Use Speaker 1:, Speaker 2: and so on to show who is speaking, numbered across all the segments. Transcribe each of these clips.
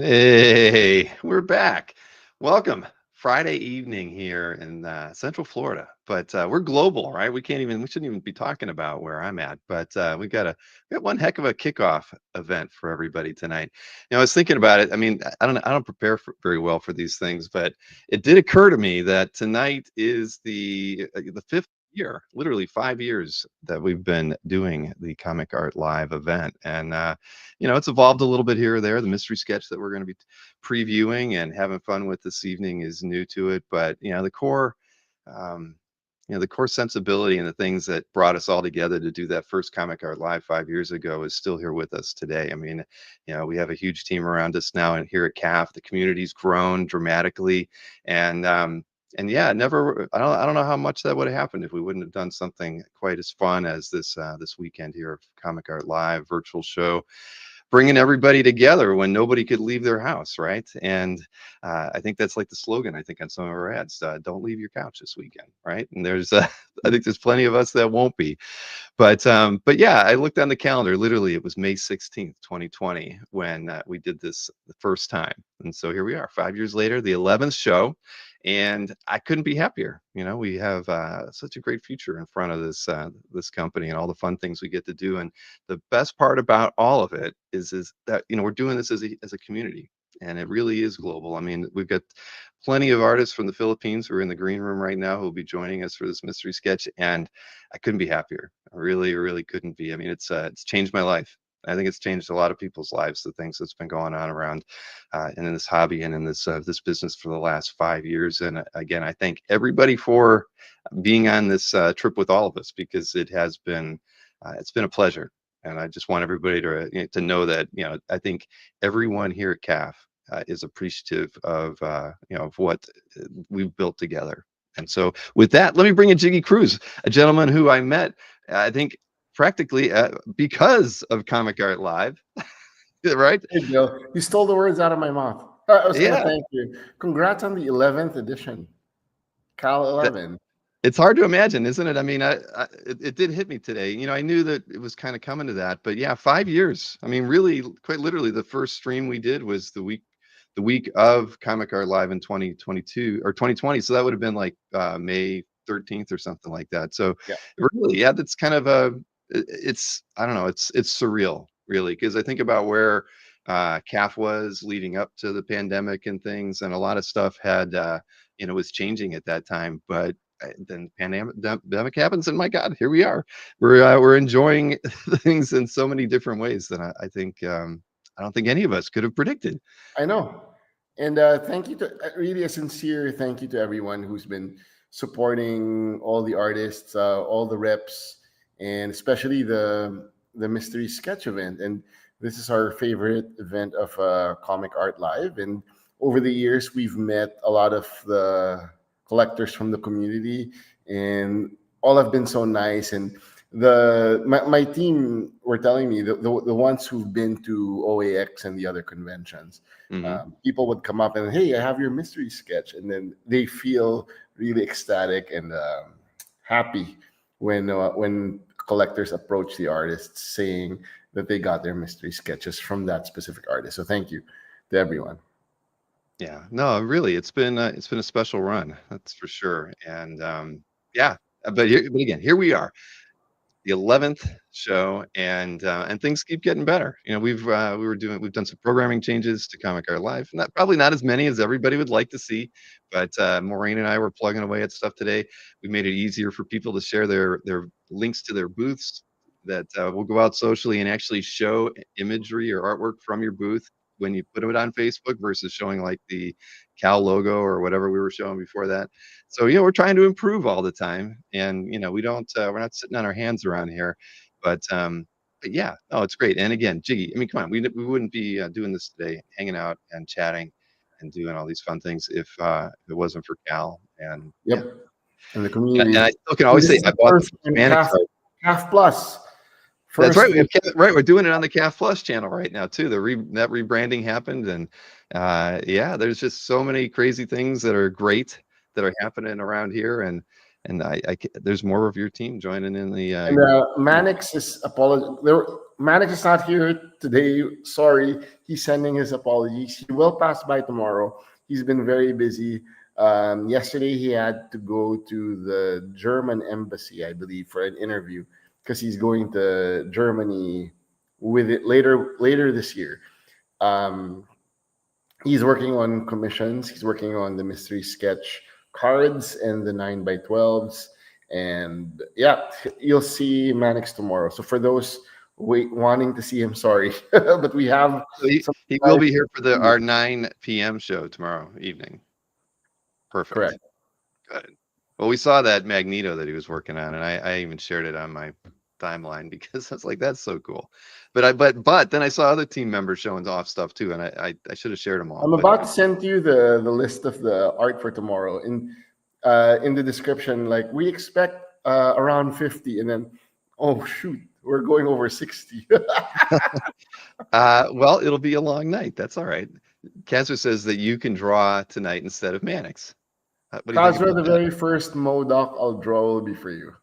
Speaker 1: Hey, we're back. Welcome. Friday evening here in Central Florida, but we're global, right? We shouldn't even be talking about where I'm at, but we got one heck of a kickoff event for everybody tonight. I was thinking about it. I mean, I don't prepare very well for these things, but it did occur to me that tonight is the fifth year, literally 5 years that we've been doing the Comic Art Live event, and it's evolved a little bit here or there. The mystery sketch that we're going to be previewing and having fun with this evening is new to it, but um, the core sensibility and the things that brought us all together to do that first Comic Art Live 5 years ago is still here with us today. I mean, we have a huge team around us now, and here at CAF, the community's grown dramatically, and yeah, never. I don't know how much that would have happened if we wouldn't have done something quite as fun as this weekend here of Comic Art Live virtual show, bringing everybody together when nobody could leave their house, right? And I think that's like the slogan, I think, on some of our ads: "Don't leave your couch this weekend," right? And there's, I think, there's plenty of us that won't be. But yeah, I looked on the calendar. Literally, it was May 16th, 2020, when we did this the first time. And so here we are, 5 years later, the 11th show, and I couldn't be happier. We have such a great future in front of this company and all the fun things we get to do. And the best part about all of it is that we're doing this as a community. And it really is global. I mean, we've got plenty of artists from the Philippines who are in the green room right now who will be joining us for this mystery sketch, and I couldn't be happier. I really, really couldn't be. I mean, it's changed my life. I think it's changed a lot of people's lives. The things that's been going on around and in this hobby and in this business for the last 5 years. And again, I thank everybody for being on this trip with all of us, because it's been a pleasure. And I just want everybody to know that I think everyone here at CAF is appreciative of what we've built together. And so with that, let me bring in Jiggy Cruz, a gentleman who I met, I think, practically because of Comic Art Live, right?
Speaker 2: Hey, Joe, you stole the words out of my mouth. I was going to
Speaker 1: Yeah,
Speaker 2: thank you. Congrats on the 11th edition, Cal
Speaker 1: that,
Speaker 2: 11.
Speaker 1: it's hard to imagine, isn't it? I mean, it did hit me today. I knew that it was kind of coming to that, but yeah, 5 years. I mean, really, quite literally, the first stream we did was the week of Comic Art Live in 2022 or 2020. So that would have been like May 13th or something like that. So
Speaker 2: Yeah,
Speaker 1: really, yeah, that's kind of it's, I don't know, it's surreal, really, because I think about where CAF was leading up to the pandemic and things, and a lot of stuff was changing at that time. But then pandemic happens, and my God, here we are. We're enjoying things in so many different ways that I think I don't think any of us could have predicted.
Speaker 2: I know. And thank you to really a sincere thank you to everyone who's been supporting all the artists, all the reps, and especially the mystery sketch event. And this is our favorite event of Comic Art Live. And over the years, we've met a lot of the collectors from the community, and all have been so nice. And my team were telling me the ones who've been to OAX and the other conventions,
Speaker 1: Hmm.
Speaker 2: people would come up and, hey, I have your mystery sketch, and then they feel really ecstatic and happy when collectors approach the artists saying that they got their mystery sketches from that specific artist. So thank you to everyone.
Speaker 1: Yeah, no, really, it's been a special run, that's for sure. And yeah, but again, here we are, the 11th show, and things keep getting better. We've done some programming changes to Comic Art Live. Probably not as many as everybody would like to see, but Maureen and I were plugging away at stuff today. We made it easier for people to share their links to their booths, that will go out socially and actually show imagery or artwork from your booth when you put it on Facebook, versus showing like the Cal logo or whatever we were showing before that. So we're trying to improve all the time, and we're not sitting on our hands around here, but yeah, no, it's great. And again, Jiggy, I mean, come on, we wouldn't be doing this today, hanging out and chatting and doing all these fun things if it wasn't for Cal. And yeah,
Speaker 2: Yep, and the
Speaker 1: and
Speaker 2: community.
Speaker 1: I still can
Speaker 2: And
Speaker 1: always
Speaker 2: this
Speaker 1: say
Speaker 2: is
Speaker 1: I
Speaker 2: the
Speaker 1: bought the
Speaker 2: first time
Speaker 1: Hispanic card.
Speaker 2: Half Plus.
Speaker 1: That's
Speaker 2: First,
Speaker 1: right. Right. We're doing it on the Calf Plus channel right now too. That rebranding happened, and yeah, there's just so many crazy things that are great that are happening around here, and there's more of your team joining in the
Speaker 2: and
Speaker 1: group.
Speaker 2: Mannix is apologizing. Mannix is not here today. Sorry, he's sending his apologies. He will pass by tomorrow. He's been very busy. Yesterday, he had to go to the German embassy, I believe, for an interview because he's going to Germany with it later this year. Um, he's working on commissions. He's working on the mystery sketch cards and the 9x12s. And yeah, you'll see Mannix tomorrow. So for those wanting to see him, sorry, but we have
Speaker 1: So he,
Speaker 2: some
Speaker 1: he will be here for
Speaker 2: time.
Speaker 1: our 9 p.m. show tomorrow evening. Perfect.
Speaker 2: Correct.
Speaker 1: Good. Well, we saw that Magneto that he was working on, and I even shared it on my timeline because I was like, that's so cool. But then I saw other team members showing off stuff too, and I should have shared them all.
Speaker 2: I'm
Speaker 1: But
Speaker 2: about to send you the list of the art for tomorrow. In the description, like we expect around 50, and then oh shoot, we're going over 60.
Speaker 1: well, it'll be a long night. That's all right. Cancer says that you can draw tonight instead of Mannix. What do you think
Speaker 2: Kazra,
Speaker 1: about
Speaker 2: the
Speaker 1: that?
Speaker 2: very first Modoc I'll draw will be for you.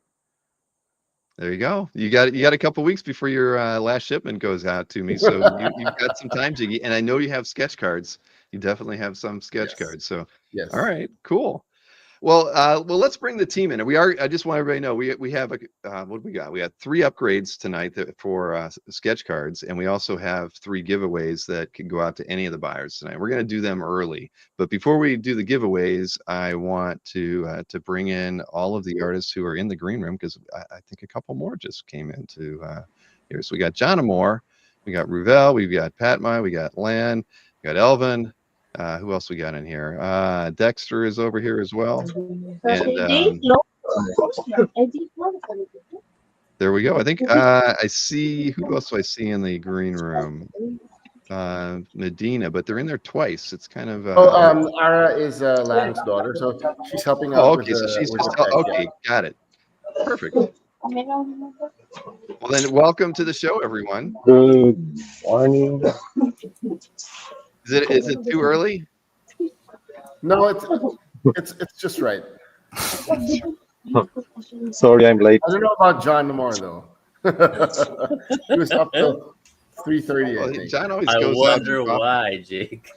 Speaker 1: There you go. You got a couple weeks before your last shipment goes out to me, so you've got some time, Jiggy. And I know you have sketch cards. You definitely have some sketch
Speaker 2: Yes.
Speaker 1: cards. So,
Speaker 2: Yes.
Speaker 1: all right, cool. Well, let's bring the team in. And I just want everybody to know we have what do we got? We got 3 upgrades tonight for sketch cards, and we also have 3 giveaways that can go out to any of the buyers tonight. We're going to do them early, but before we do the giveaways, I want to bring in all of the artists who are in the green room because I think a couple more just came into here. So we got John Amore, we got Ruvel, we've got Patma, we got Lan, we got Elvin. Who else we got in here? Dexter is over here as well. And there we go. I think I see, who else do I see in the green room? Medina, but they're in there twice. It's kind of.
Speaker 2: Ara is Lang's daughter, so she's helping out.
Speaker 1: Okay. So she's just. Okay, got it. Perfect. Well, then, welcome to the show, everyone.
Speaker 3: Good morning.
Speaker 1: Is it too early?
Speaker 2: No, it's just right.
Speaker 3: Sorry, I'm late.
Speaker 2: I don't know about John Moore though. He was up till 3:30. I think.
Speaker 1: John always
Speaker 4: I
Speaker 1: goes
Speaker 4: wonder
Speaker 1: out
Speaker 4: why, Jake.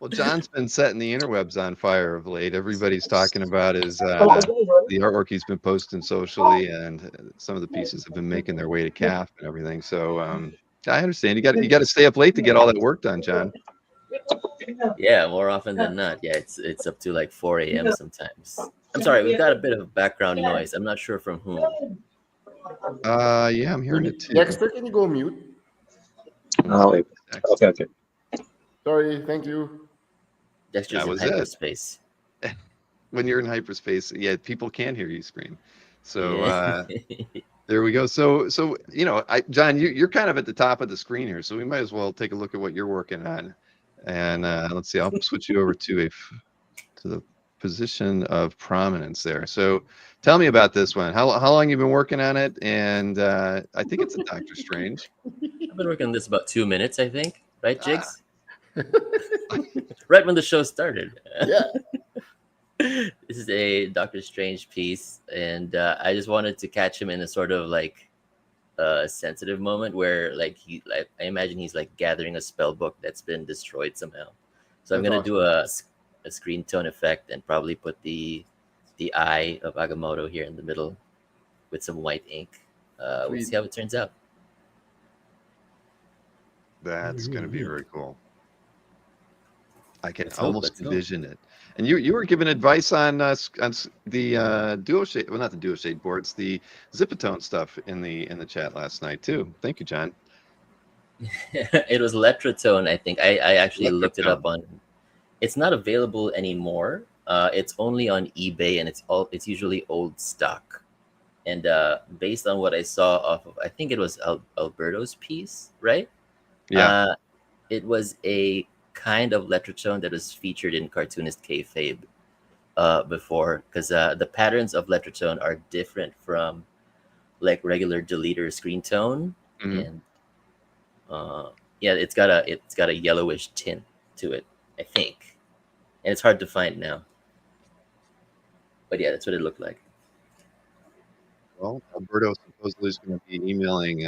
Speaker 1: Well, John's been setting the interwebs on fire of late. Everybody's talking about his the artwork he's been posting socially, and some of the pieces have been making their way to CAF and everything. So I understand you got to stay up late to get all that work done, John.
Speaker 4: Yeah, more often than not. Yeah, it's up to like 4 a.m. sometimes. I'm sorry, we've got a bit of background noise. I'm not sure from whom.
Speaker 1: Yeah, I'm hearing it too.
Speaker 2: Dexter, can you go mute?
Speaker 3: Oh, wait. Okay.
Speaker 2: Sorry, thank you.
Speaker 4: Dexter's in
Speaker 1: was
Speaker 4: hyperspace.
Speaker 1: When you're in hyperspace, yeah, people can't hear you scream. So there we go. So John, you're kind of at the top of the screen here, so we might as well take a look at what you're working on. And let's see, I'll switch you over to the position of prominence there. So tell me about this one. How long you been working on it? And I think it's a Doctor Strange.
Speaker 4: I've been working on this about 2 minutes, I think. Right, Jigs? Right when the show started.
Speaker 2: Yeah.
Speaker 4: This is a Doctor Strange piece, and I just wanted to catch him in a sort of like sensitive moment where I imagine he's like gathering a spell book that's been destroyed somehow. So I'm gonna do a screen tone effect and probably put the eye of Agamotto here in the middle with some white ink. We'll see how it turns out.
Speaker 1: That's going to be very cool. I can
Speaker 4: Let's
Speaker 1: almost
Speaker 4: go.
Speaker 1: envision it. And you were giving advice on the duo shade, well, not the duo shade boards, the Zipatone stuff in the chat last night too. Thank you, John.
Speaker 4: It was Letratone, I think. I actually looked it
Speaker 1: Letratone.
Speaker 4: up on. It's not available anymore. It's only on eBay, and it's usually old stock. And based on what I saw off of, I think it was Alberto's piece, right?
Speaker 1: Yeah.
Speaker 4: It was a kind of Letratone that was featured in Cartoonist Kayfabe before, because the patterns of Letratone are different from like regular deleter screen tone, and it's got a yellowish tint to it, I think, and it's hard to find now. But yeah, that's what it looked like.
Speaker 1: Well, Alberto supposedly is going to be emailing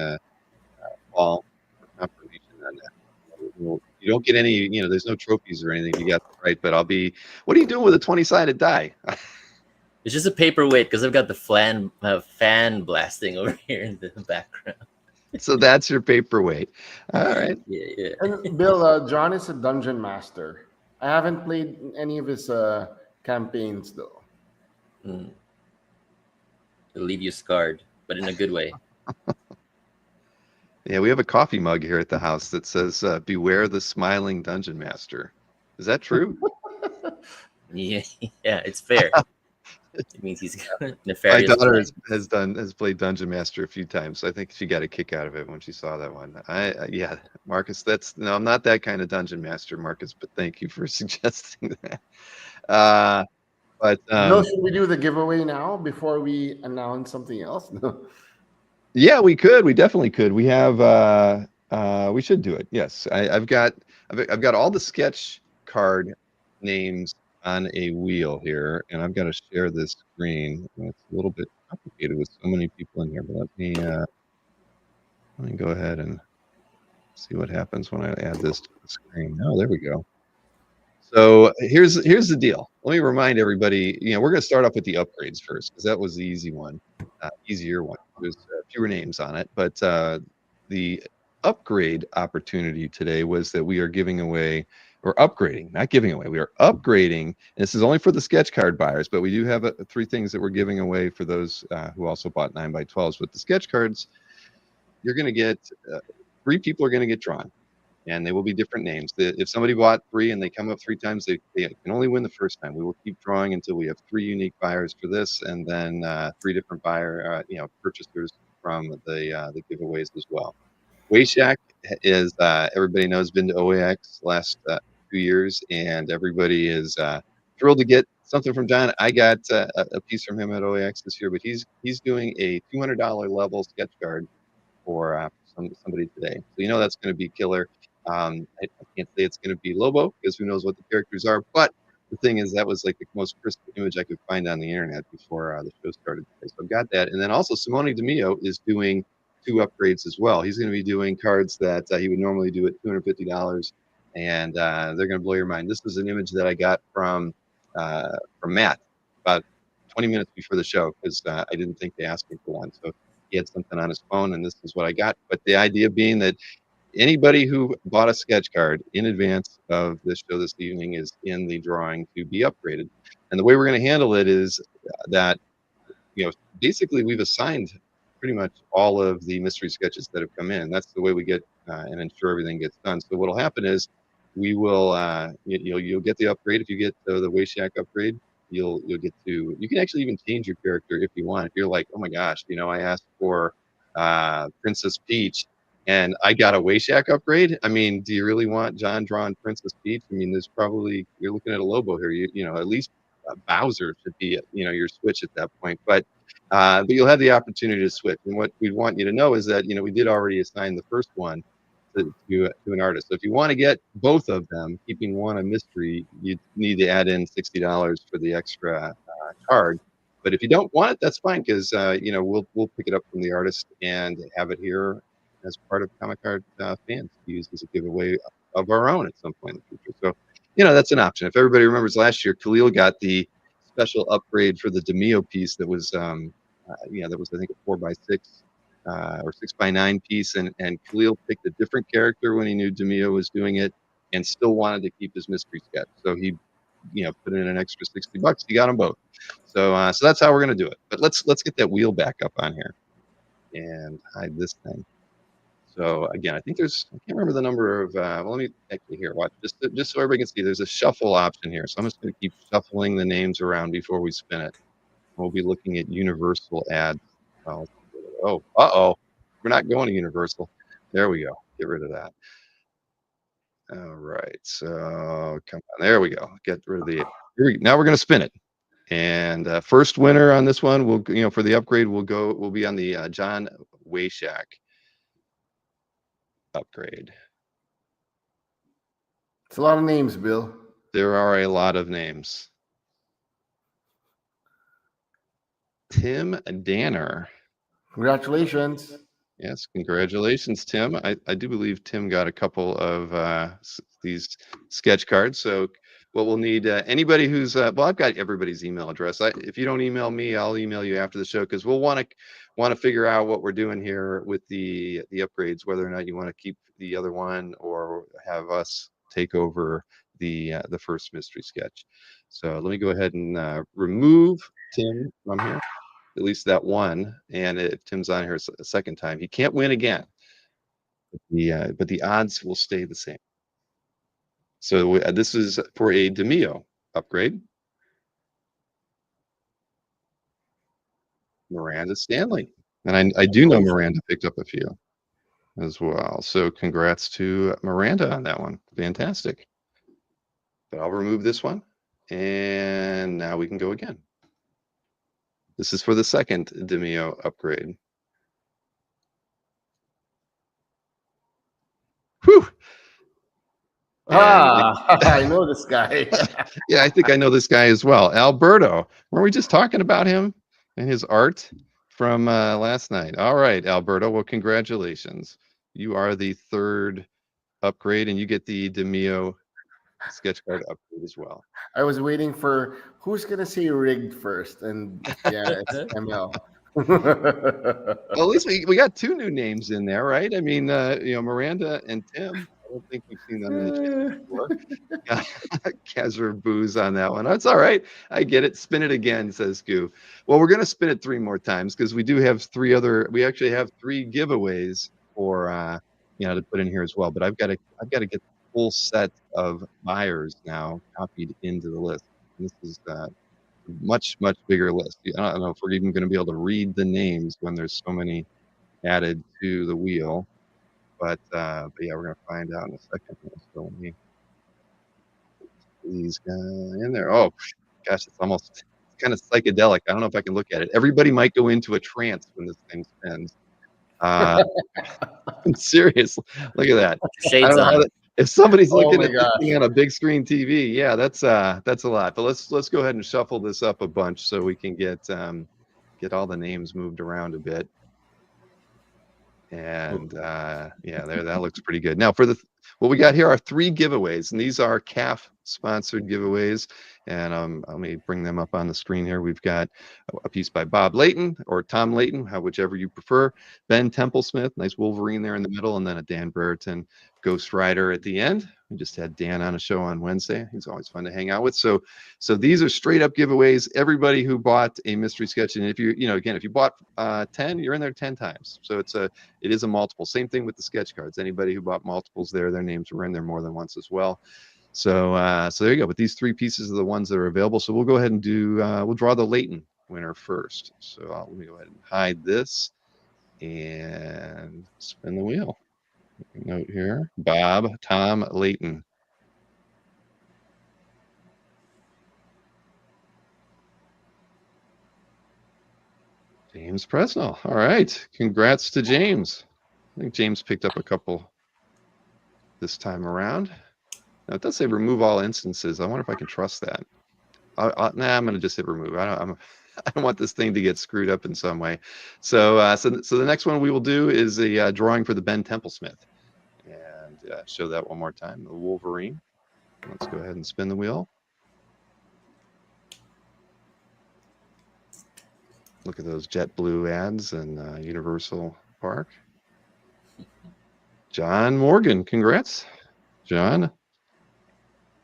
Speaker 1: Paul for confirmation on that. You don't get any, there's no trophies or anything. You got it right, but I'll be. What are you doing with a 20-sided die?
Speaker 4: It's just a paperweight because I've got the fan blasting over here in the background.
Speaker 1: So that's your paperweight. All right.
Speaker 4: Yeah.
Speaker 2: And Bill, John is a dungeon master. I haven't played any of his campaigns though.
Speaker 4: It'll leave you scarred, but in a good way.
Speaker 1: Yeah, we have a coffee mug here at the house that says "Beware the smiling dungeon master." Is that true?
Speaker 4: Yeah, it's fair. It means he's
Speaker 1: My
Speaker 4: nefarious.
Speaker 1: daughter has played Dungeon Master a few times. So I think she got a kick out of it when she saw that one. Yeah, Marcus, I'm not that kind of Dungeon Master, Marcus, but thank you for suggesting that. But
Speaker 2: Bill, should we do the giveaway now before we announce something else? No.
Speaker 1: yeah, we could. We definitely could. We have. We should do it. Yes, I've got all the sketch card names on a wheel here, and I've got to share this screen. And it's a little bit complicated with so many people in here, but let me go ahead and see what happens when I add this to the screen. Oh, there we go. So here's the deal. Let me remind everybody. We're going to start off with the upgrades first because that was the easy one, easier one. There's fewer names on it, but the upgrade opportunity today was that we are giving away. Or upgrading, not giving away. We are upgrading. And this is only for the sketch card buyers, but we do have 3 things that we're giving away for those who also bought 9x12s. With the sketch cards, you're going to get 3 people are going to get drawn, and they will be different names. If somebody bought 3 and they come up 3 times, they can only win the first time. We will keep drawing until we have 3 unique buyers for this, and then 3 different purchasers from the giveaways as well. Wayshack is everybody knows been to OAX last 2 years, and everybody is thrilled to get something from John. I got a piece from him at OAX this year, but he's doing a $200 level sketch card for somebody today. So that's going to be killer. I can't say it's going to be Lobo because who knows what the characters are, but the thing is that was like the most crisp image I could find on the internet before the show started today. So I've got that, and then also Simone DeMio is doing 2 upgrades as well. He's going to be doing cards that he would normally do at $250, and they're going to blow your mind. This is an image that I got from Matt about 20 minutes before the show because I didn't think they asked me for one. So he had something on his phone, and this is what I got. But the idea being that anybody who bought a sketch card in advance of this show this evening is in the drawing to be upgraded. And the way we're going to handle it is that, basically we've assigned pretty much all of the mystery sketches that have come in. That's the way we get and ensure everything gets done. So what'll happen is we will, you'll get the upgrade. If you get the Wayshack upgrade, you can actually even change your character if you want. If you're like, oh my gosh, I asked for Princess Peach and I got a Wayshack upgrade. I mean, do you really want John drawing Princess Peach? I mean, you're looking at a Lobo here. At least Bowser should be, your switch at that point. But you'll have the opportunity to switch. And what we want you to know is that, we did already assign the first one to an artist. So if you want to get both of them, keeping one a mystery, you need to add in $60 for the extra card. But if you don't want it, that's fine because we'll pick it up from the artist and have it here as part of Comic Card fans to use as a giveaway of our own at some point in the future. So that's an option. If everybody remembers last year, Khalil got the special upgrade for the DeMio piece that was that was I think a 4x6 or 6x9 piece, and Khalil picked a different character when he knew DeMio was doing it, and still wanted to keep his mystery sketch. So he, put in an extra $60. He got them both. So that's how we're gonna do it. But let's get that wheel back up on here and hide this thing. So again, I think I can't remember the number of. Let me actually here watch just so everybody can see. There's a shuffle option here, so I'm just gonna keep shuffling the names around before we spin it. We'll be looking at Universal ads. We're not going to Universal. There we go. Get rid of that. All right. So come on. There we go. Get rid of now we're going to spin it. And first winner on this one will, for the upgrade, we'll be on the John Wayshack upgrade.
Speaker 2: It's a lot of names, Bill.
Speaker 1: There are a lot of names. Tim Danner
Speaker 2: Congratulations.
Speaker 1: Yes, congratulations, Tim. I do believe Tim got a couple of these sketch cards. So what we'll need, anybody who's, well, I've got everybody's email address. If you don't email me, I'll email you after the show, because we'll want to figure out what we're doing here with the upgrades, whether or not you want to keep the other one or have us take over the first mystery sketch. So let me go ahead and remove Tim from here, at least that one. And if Tim's on here a second time, he can't win again. But the odds will stay the same. So this is for a Demio upgrade. Miranda Stanley. And I do know Miranda picked up a few as well. So congrats to Miranda on that one. Fantastic. But I'll remove this one. And now we can go again. This is for the second Demio upgrade. Whew.
Speaker 2: I know this guy.
Speaker 1: Yeah, I think I know this guy as well. Alberto. Were we just talking about him and his art from last night? All right, Alberto. Well, congratulations. You are the third upgrade, and you get the Demio sketch card upgrade as well.
Speaker 2: I was waiting for who's gonna say rigged first, and yeah, it's ML.
Speaker 1: Well, at least we got two new names in there, right? I mean, Miranda and Tim. I don't think we've seen them in the chat before. Kazzer booze on that one. That's all right. I get it. Spin it again, says Goo. Well, we're going to spin it 3 more times because we do have we actually have 3 giveaways for, to put in here as well. But I've got to get the full set of buyers now copied into the list. And this is a much bigger list. I don't know if we're even going to be able to read the names when there's so many added to the wheel. But yeah, we're going to find out in a second. So let me put these guys in there. Oh, gosh, it's almost kind of psychedelic. I don't know if I can look at it. Everybody might go into a trance when this thing spins. I'm serious. Look at that.
Speaker 4: Shades on.
Speaker 1: If somebody's looking at
Speaker 2: gosh.
Speaker 1: this thing on a big screen TV, yeah, that's a lot. But let's go ahead and shuffle this up a bunch so we can get all the names moved around a bit. And yeah, that looks pretty good. Now for what we got here are 3 giveaways, and these are CAF sponsored giveaways. And let me bring them up on the screen here. We've got a piece by Bob Layton or Tom Layton, whichever you prefer. Ben Templesmith, nice Wolverine there in the middle, and then a Dan Brereton Ghost Rider at the end. We just had Dan on a show on Wednesday. He's always fun to hang out with. So these are straight up giveaways. Everybody who bought a mystery sketch, and if if you bought 10, you're in there 10 times. So it is a multiple. Same thing with the sketch cards. Anybody who bought multiples there, their names were in there more than once as well. So there you go. But these 3 pieces are the ones that are available. So we'll go ahead and we'll draw the Layton winner first. So let me go ahead and hide this and spin the wheel. Note here, Tom Layton. James Presnell. All right. Congrats to James. I think James picked up a couple this time around. Now it does say remove all instances. I wonder if I can trust that. I'm going to just hit remove. I don't want this thing to get screwed up in some way. So the next one we will do is a drawing for the Ben Templesmith. And show that one more time. The Wolverine. Let's go ahead and spin the wheel. Look at those JetBlue ads and Universal Park. John Morgan. Congrats, John.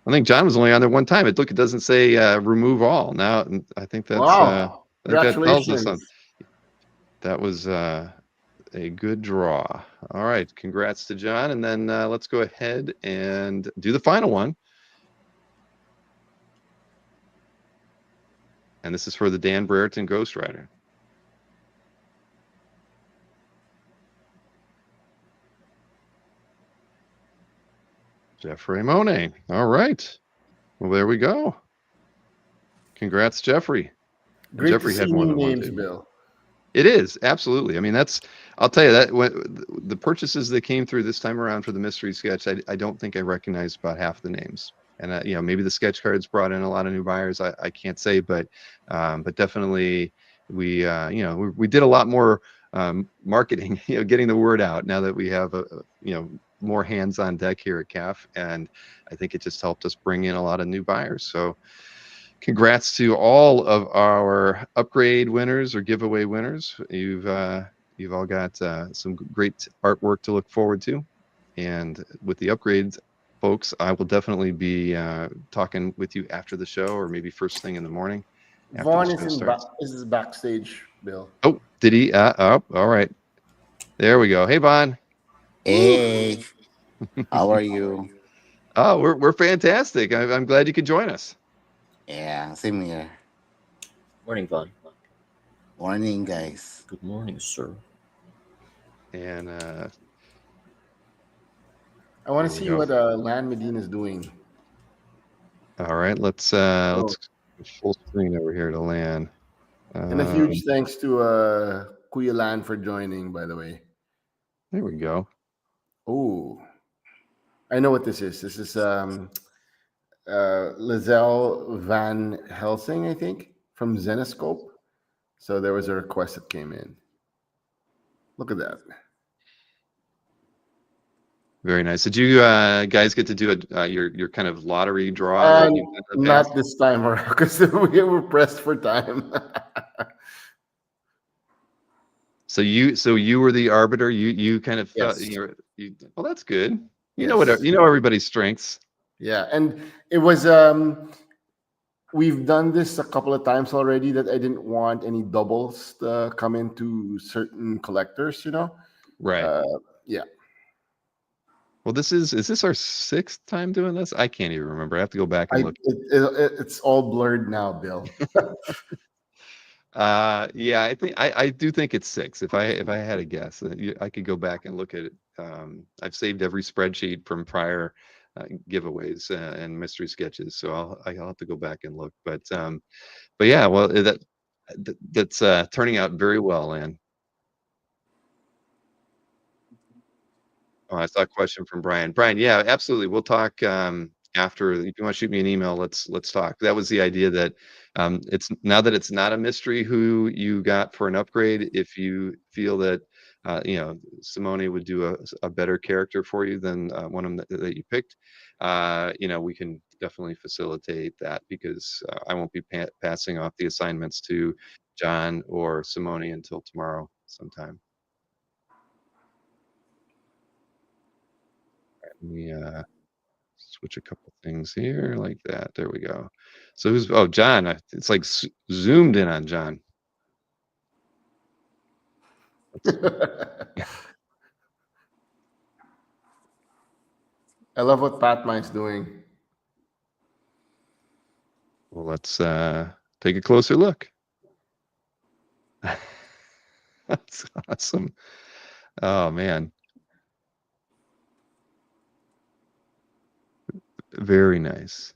Speaker 1: I think John was only on there one time. It doesn't say remove all. Now I think that's
Speaker 2: wow.
Speaker 1: Congratulations. That was a good draw. All right, congrats to John. And then let's go ahead and do the final one. And this is for the Dan Brereton Ghost Rider. Jeffrey Monet. All right. Well, there we go. Congrats, Jeffrey.
Speaker 2: Great
Speaker 1: Jeffrey
Speaker 2: to
Speaker 1: had
Speaker 2: see
Speaker 1: more
Speaker 2: new
Speaker 1: than one
Speaker 2: names,
Speaker 1: table.
Speaker 2: Bill.
Speaker 1: It is, absolutely. I mean, I'll tell you that the purchases that came through this time around for the mystery sketch, I don't think I recognized about half the names. And maybe the sketch cards brought in a lot of new buyers. I can't say, but definitely we did a lot more marketing, getting the word out now that we have more hands on deck here at CAF, and I think it just helped us bring in a lot of new buyers. So congrats to all of our upgrade winners or giveaway winners. You've all got some great artwork to look forward to, and with the upgrades, folks, I will definitely be talking with you after the show, or maybe first thing in the morning after
Speaker 2: Vaughn
Speaker 1: the show starts.
Speaker 2: is backstage, Bill.
Speaker 1: Oh, did he? Oh, all right. There we go. Hey, Vaughn.
Speaker 5: Hey, how are you?
Speaker 1: Oh, we're fantastic. I'm glad you could join us.
Speaker 5: Yeah, same here.
Speaker 4: Morning, Vaughn.
Speaker 5: Morning, guys.
Speaker 4: Good morning, sir.
Speaker 1: And
Speaker 2: I want to
Speaker 1: There we
Speaker 2: see
Speaker 1: go.
Speaker 2: what Lan Medina is doing.
Speaker 1: all right, let's full screen over here to Lan.
Speaker 2: And a huge thanks to Kuya Lan for joining, by the way.
Speaker 1: There we go.
Speaker 2: Oh, I know what this is. This is Lizelle Van Helsing, I think, from Zenoscope. So there was a request that came in. Look at that.
Speaker 1: Very nice. Did you guys get to do your kind of lottery draw? that you've done in the past?
Speaker 2: Not this time around, because we were pressed for time.
Speaker 1: So you were the arbiter. You kind of felt
Speaker 2: Yes.
Speaker 1: well, that's good. You
Speaker 2: Yes.
Speaker 1: know everybody's strengths.
Speaker 2: Yeah, and it was we've done this a couple of times already, that I didn't want any doubles to come into certain collectors,
Speaker 1: Right.
Speaker 2: Yeah.
Speaker 1: Well, is this our 6th time doing this? I can't even remember. I have to go back and look.
Speaker 2: It's all blurred now, Bill.
Speaker 1: Yeah, I do think it's 6. If I had a guess, I could go back and look at it. I've saved every spreadsheet from prior giveaways and mystery sketches, so I'll have to go back and look. But yeah, well, that's turning out very well, Ann. Oh, I saw a question from Bryan. Bryan, yeah, absolutely. We'll talk after. If you want to shoot me an email, let's talk. That was the idea, that it's now that it's not a mystery who you got for an upgrade. If you feel that Simone would do a better character for you than one of them that you picked, we can definitely facilitate that, because I won't be passing off the assignments to John or Simone until tomorrow sometime. Let me switch a couple things here like that. There we go. So John? It's like zoomed in on John.
Speaker 2: I love what Patma is doing.
Speaker 1: Well, let's take a closer look. That's awesome. Oh man. Very nice.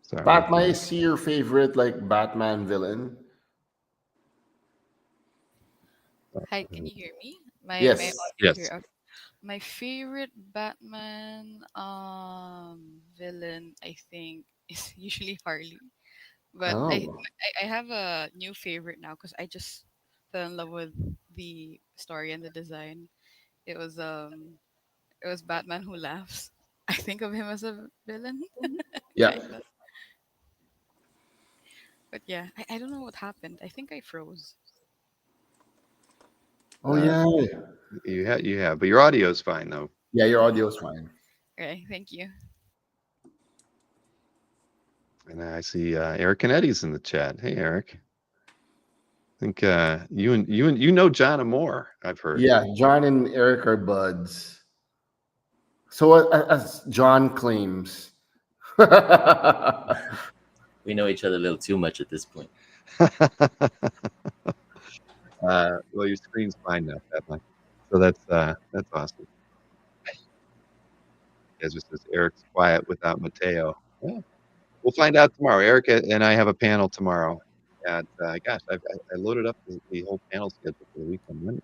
Speaker 1: Sorry.
Speaker 2: Patma, is he your favorite Batman villain?
Speaker 6: Hi, can you hear me? My
Speaker 2: Yes.
Speaker 6: audio
Speaker 1: Yes.
Speaker 6: here. Okay. My favorite Batman villain, I think, is usually Harley. But
Speaker 2: Oh.
Speaker 6: I have a new favorite now, because I just fell in love with the story and the design. It was Batman Who Laughs. I think of him as a villain.
Speaker 2: Yeah.
Speaker 6: Kinda. But yeah, I don't know what happened. I think I froze.
Speaker 2: Oh yeah.
Speaker 1: You have, but your audio is fine though.
Speaker 2: Yeah, your audio is fine.
Speaker 6: Okay, thank you.
Speaker 1: And I see Eric and Eddie's in the chat. Hey, Eric. I think you know John Amore, I've heard.
Speaker 2: Yeah, John and Eric are buds. So as John claims.
Speaker 4: We know each other a little too much at this point.
Speaker 1: Well, your screen's fine now, Batman. So that's awesome. As it says, Eric's quiet without Mateo. Yeah. We'll find out tomorrow. Eric and I have a panel tomorrow. And gosh, I loaded up the whole panel schedule for the weekend.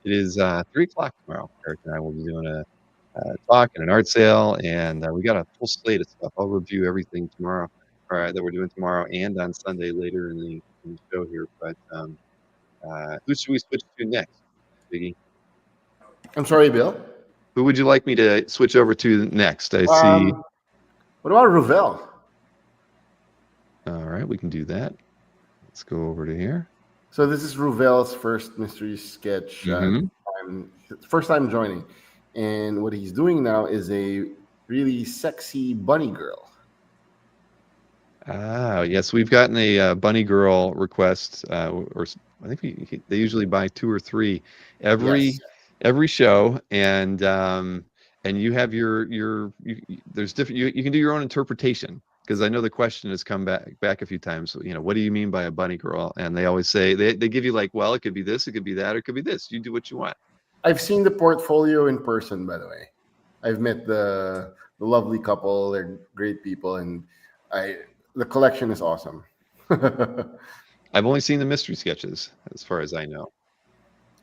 Speaker 1: It is 3:00 tomorrow. Eric and I will be doing a talk and an art sale, and we got a full slate of stuff. I'll review everything tomorrow. that we're doing tomorrow and on Sunday later in the show here. But who should we switch to next, Biggie?
Speaker 2: I'm sorry, Bill.
Speaker 1: Who would you like me to switch over to next? I see.
Speaker 2: What about Ravel?
Speaker 1: All right, we can do that. Let's go over to here.
Speaker 2: So this is Ruvel's first mystery sketch. First time joining, and what he's doing now is a really sexy bunny girl.
Speaker 1: Ah, yes, we've gotten a bunny girl request, or I think they usually buy 2 or 3 every show, and you have there's different. You can do your own interpretation, because I know the question has come back a few times. What do you mean by a bunny girl? And they always say they give you like, well, it could be this, it could be that, or it could be this. You do what you want.
Speaker 2: I've seen the portfolio in person, by the way. I've met the lovely couple. They're great people, and the collection is awesome.
Speaker 1: I've only seen the mystery sketches, as far as I know.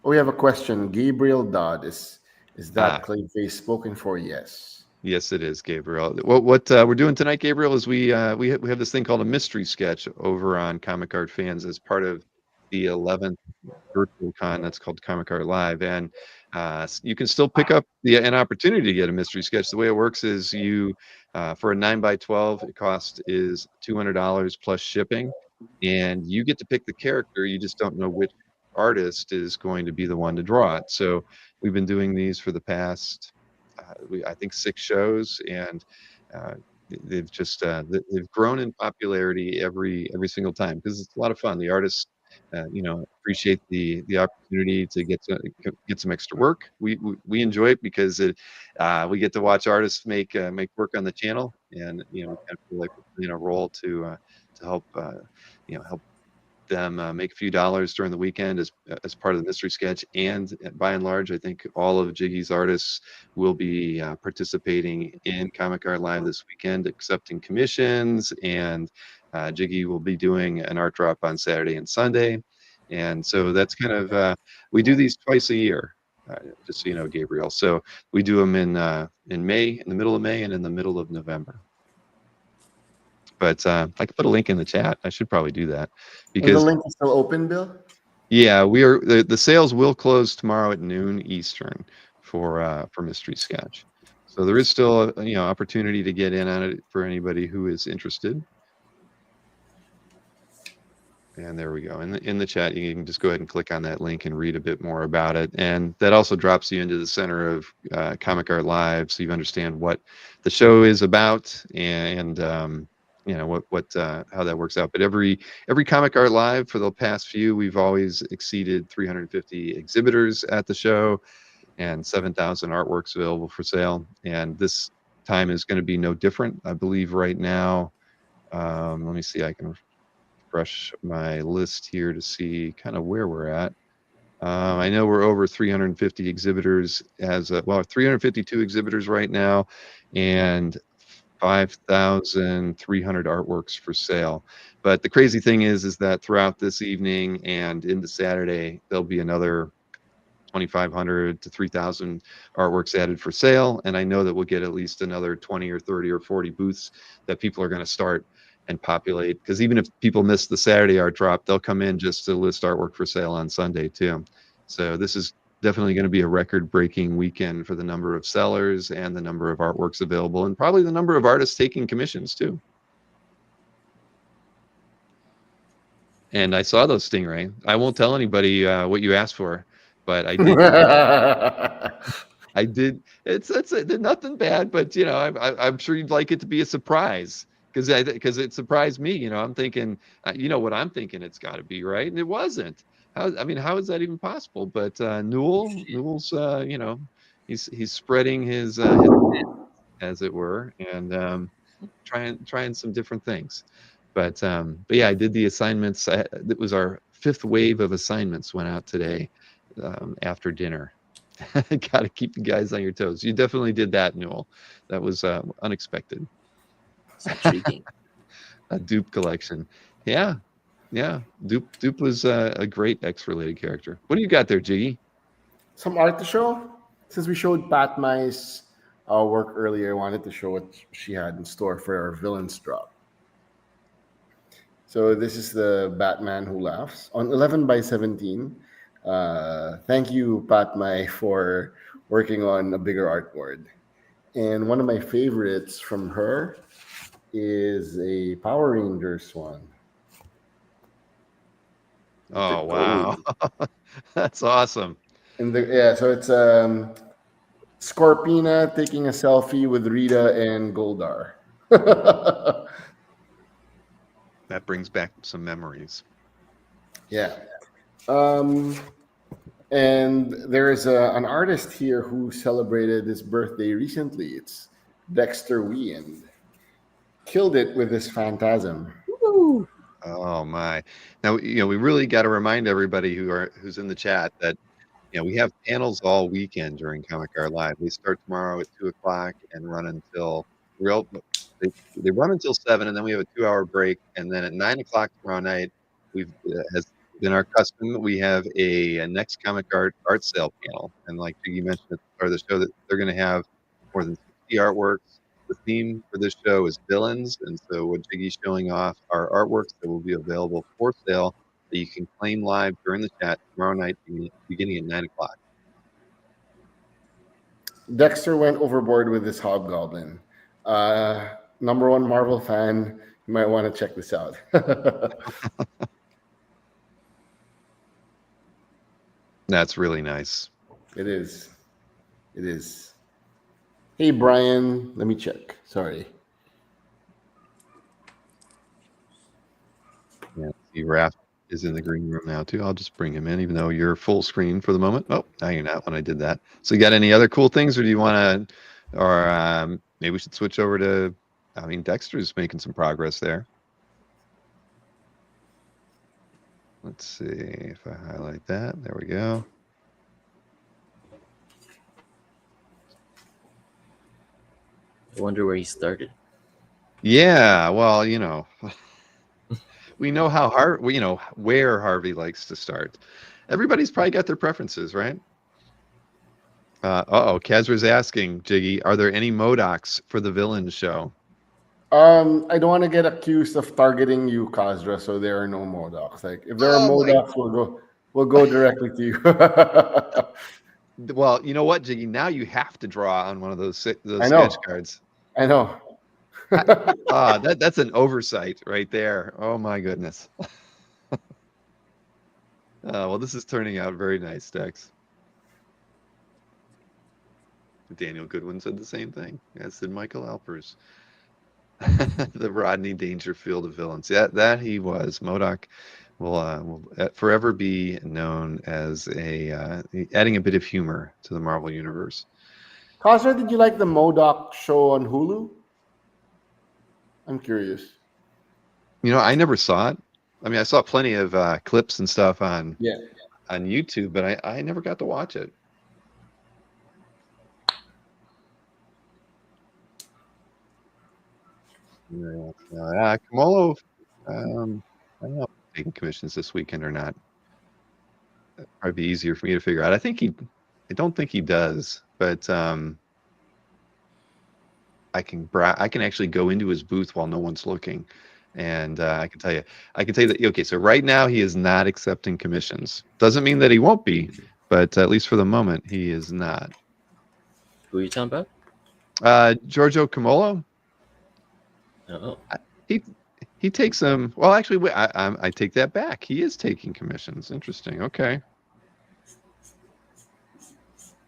Speaker 2: We have a question. Gabriel Dodd, is that Clayface spoken for? Yes.
Speaker 1: Yes, it is, Gabriel. What we're doing tonight, Gabriel, is we have this thing called a mystery sketch over on Comic Art Fans as part of the 11th virtual con that's called Comic Art Live, and you can still pick up an opportunity to get a mystery sketch. The way it works is you for a 9x12, the cost is $200 plus shipping, and you get to pick the character. You just don't know which artist is going to be the one to draw it. So we've been doing these for the past I think 6 shows, and they've just they've grown in popularity every single time, because it's a lot of fun. The artists appreciate the opportunity to get some extra work. We enjoy it because we get to watch artists make work on the channel, and we kind of feel like we're playing a role to help help them make a few dollars during the weekend as part of the mystery sketch. And by and large, I think all of Jiggy's artists will be participating in Comic Art Live this weekend, accepting commissions, and Jiggy will be doing an art drop on Saturday and Sunday. And so that's kind of we do these twice a year, just so you know, Gabriel. So we do them in May, in the middle of May, and in the middle of November. But I could put a link in the chat. I should probably do that, because
Speaker 2: the link is still open, Bill.
Speaker 1: Yeah, we are. The sales will close tomorrow at noon Eastern for mystery sketch. So there is still opportunity to get in on it for anybody who is interested. And there we go. In the chat, you can just go ahead and click on that link and read a bit more about it. And that also drops you into the center of Comic Art Live, so you understand what the show is about, and how that works out. But every Comic Art Live for the past few, we've always exceeded 350 exhibitors at the show, and 7,000 artworks available for sale. And this time is going to be no different. I believe right now, let me see, I can refresh my list here to see kind of where we're at. I know we're over 350 exhibitors 352 exhibitors right now, and 5,300 artworks for sale. But the crazy thing is that throughout this evening and into Saturday, there'll be another 2,500 to 3,000 artworks added for sale. And I know that we'll get at least another 20 or 30 or 40 booths that people are going to start and populate, because even if people miss the Saturday art drop, they'll come in just to list artwork for sale on Sunday too. So this is definitely going to be a record-breaking weekend for the number of sellers and the number of artworks available, and probably the number of artists taking commissions too. And I saw those, Stingray. I won't tell anybody what you asked for, but I did. I did. It's nothing bad, but I'm sure you'd like it to be a surprise, because it surprised me. I'm thinking, what I'm thinking it's got to be, right? And it wasn't. How is that even possible? But Newell's, he's spreading his as it were, and trying some different things. But yeah, I did the assignments. It was our 5th wave of assignments went out today after dinner. Got to keep the guys on your toes. You definitely did that, Newell. That was unexpected.
Speaker 4: It's intriguing.
Speaker 1: A dupe collection. Yeah. Dupe was a great X-related character. What do you got there, Jiggy?
Speaker 2: Some art to show. Since we showed Pat Mai's work earlier, I wanted to show what she had in store for our villains drop. So this is the Batman Who Laughs on 11 by 17. Thank you, Pat Mai, for working on a bigger artboard. And one of my favorites from her is a Power Rangers one.
Speaker 1: Oh wow, that's awesome.
Speaker 2: And so it's Scorpina taking a selfie with Rita and Goldar.
Speaker 1: That brings back some memories.
Speaker 2: Yeah. And there is an artist here who celebrated his birthday recently. It's Dexter Wee, and killed it with this phantasm.
Speaker 1: Oh my! Now we really got to remind everybody who's in the chat that we have panels all weekend during Comic Art Live. They start tomorrow at 2:00 and run until they run until 7, and then we have a 2-hour break, and then at 9:00 tomorrow night, has been our custom. We have a next Comic Art sale panel, and like Jiggy mentioned at the start of the show, that they're going to have more than 60 artworks. The theme for this show is villains, and so what Jiggy's showing off are artworks that will be available for sale that you can claim live during the chat tomorrow night, beginning at 9:00.
Speaker 2: Dexter went overboard with this Hobgoblin. Number one Marvel fan, you might want to check this out.
Speaker 1: That's really nice.
Speaker 2: It is. It is. Hey, Bryan, let me check. Sorry.
Speaker 1: Yeah, see, Raph is in the green room now too. I'll just bring him in, even though you're full screen for the moment. Oh, now you're not when I did that. So you got any other cool things, or do you want to, or maybe we should switch over to, Dexter's making some progress there. Let's see if I highlight that. There we go.
Speaker 4: I wonder where he started.
Speaker 1: Yeah, well, we know how where Harvey likes to start. Everybody's probably got their preferences, right? Kazra's asking, Jiggy, are there any Modocs for the villain show?
Speaker 2: I don't want to get accused of targeting you, Kazra, so there are no Modocs. Like, if there are Modocs, we'll go directly to you.
Speaker 1: Well, you know what, Jiggy? Now you have to draw on one of those
Speaker 2: I know.
Speaker 1: sketch cards.
Speaker 2: I know.
Speaker 1: That's an oversight right there. Oh my goodness. Well, this is turning out very nice, Dex. Daniel Goodwin said the same thing, as did Michael Alpers. The Rodney Dangerfield of villains. Yeah, that he was. MODOK will forever be known as adding a bit of humor to the Marvel Universe.
Speaker 2: Kazra, did you like the MODOK show on Hulu? I'm curious.
Speaker 1: I never saw it. I saw plenty of clips and stuff on YouTube, but I never got to watch it. Kamolo, I don't know if he's taking commissions this weekend or not. It'd probably be easier for me to figure out. I don't think he does, but I can actually go into his booth while no one's looking, and I can tell you that. Okay, so right now he is not accepting commissions. Doesn't mean that he won't be, but at least for the moment he is not.
Speaker 4: Who are you talking about?
Speaker 1: Giorgio Camolo.
Speaker 4: Oh.
Speaker 1: He takes them. Well, actually, I take that back. He is taking commissions. Interesting. Okay,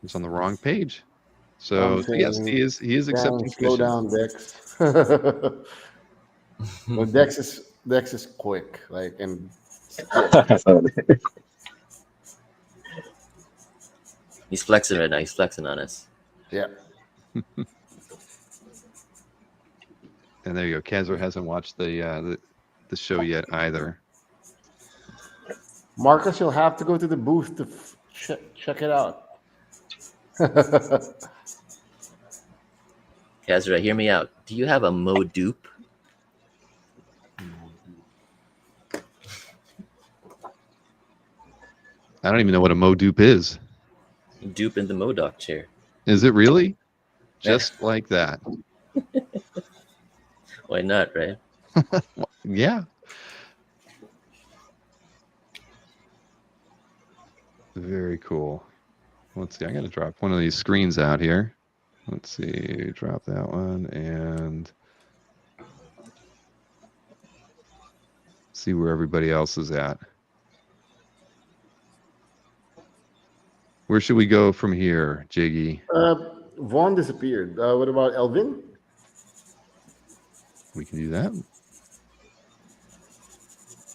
Speaker 1: it's on the wrong page. So yes, he is accepting
Speaker 2: Slow
Speaker 1: commissions.
Speaker 2: down, Dex. Well, Dex is quick, and
Speaker 4: He's flexing right now. He's flexing on us.
Speaker 2: yeah.
Speaker 1: And there you go. Kazra hasn't watched the show yet either.
Speaker 2: Marcus, you'll have to go to the booth to check it out.
Speaker 4: Kazra, hear me out. Do you have a Mo dupe?
Speaker 1: I don't even know what a Mo dupe is.
Speaker 4: Dupe in the MODOK chair.
Speaker 1: Is it really? Just like that.
Speaker 4: Why not, right?
Speaker 1: Yeah. Very cool. Let's see. I got to drop one of these screens out here. Let's see. Drop that one and see where everybody else is at. Where should we go from here, Jiggy?
Speaker 2: Vaughn disappeared. What about Elvin?
Speaker 1: We can do that.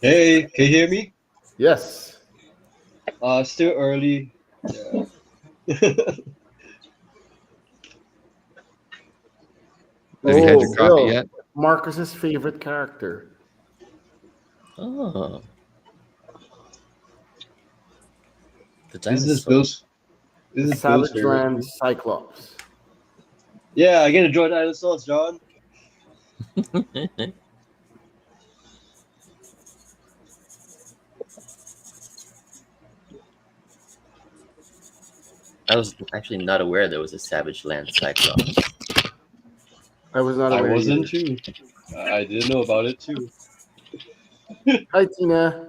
Speaker 7: Hey, can you hear me?
Speaker 2: Yes.
Speaker 7: Still early. Yeah.
Speaker 1: Have you had your coffee
Speaker 2: Bill,
Speaker 1: yet?
Speaker 2: Marcus's favorite character.
Speaker 4: Oh. The time
Speaker 7: Is
Speaker 4: is
Speaker 7: this
Speaker 4: so-
Speaker 7: Bill's? Is this Bill's
Speaker 2: Savage
Speaker 7: favorite?
Speaker 2: Land Cyclops.
Speaker 7: Yeah, I get to join dinosaurs, John.
Speaker 4: I was actually not aware there was a Savage Land Cyclops.
Speaker 2: I was not
Speaker 7: I
Speaker 2: aware.
Speaker 7: wasn't
Speaker 2: either.
Speaker 7: too. I didn't know about it too.
Speaker 2: Hi, Tina.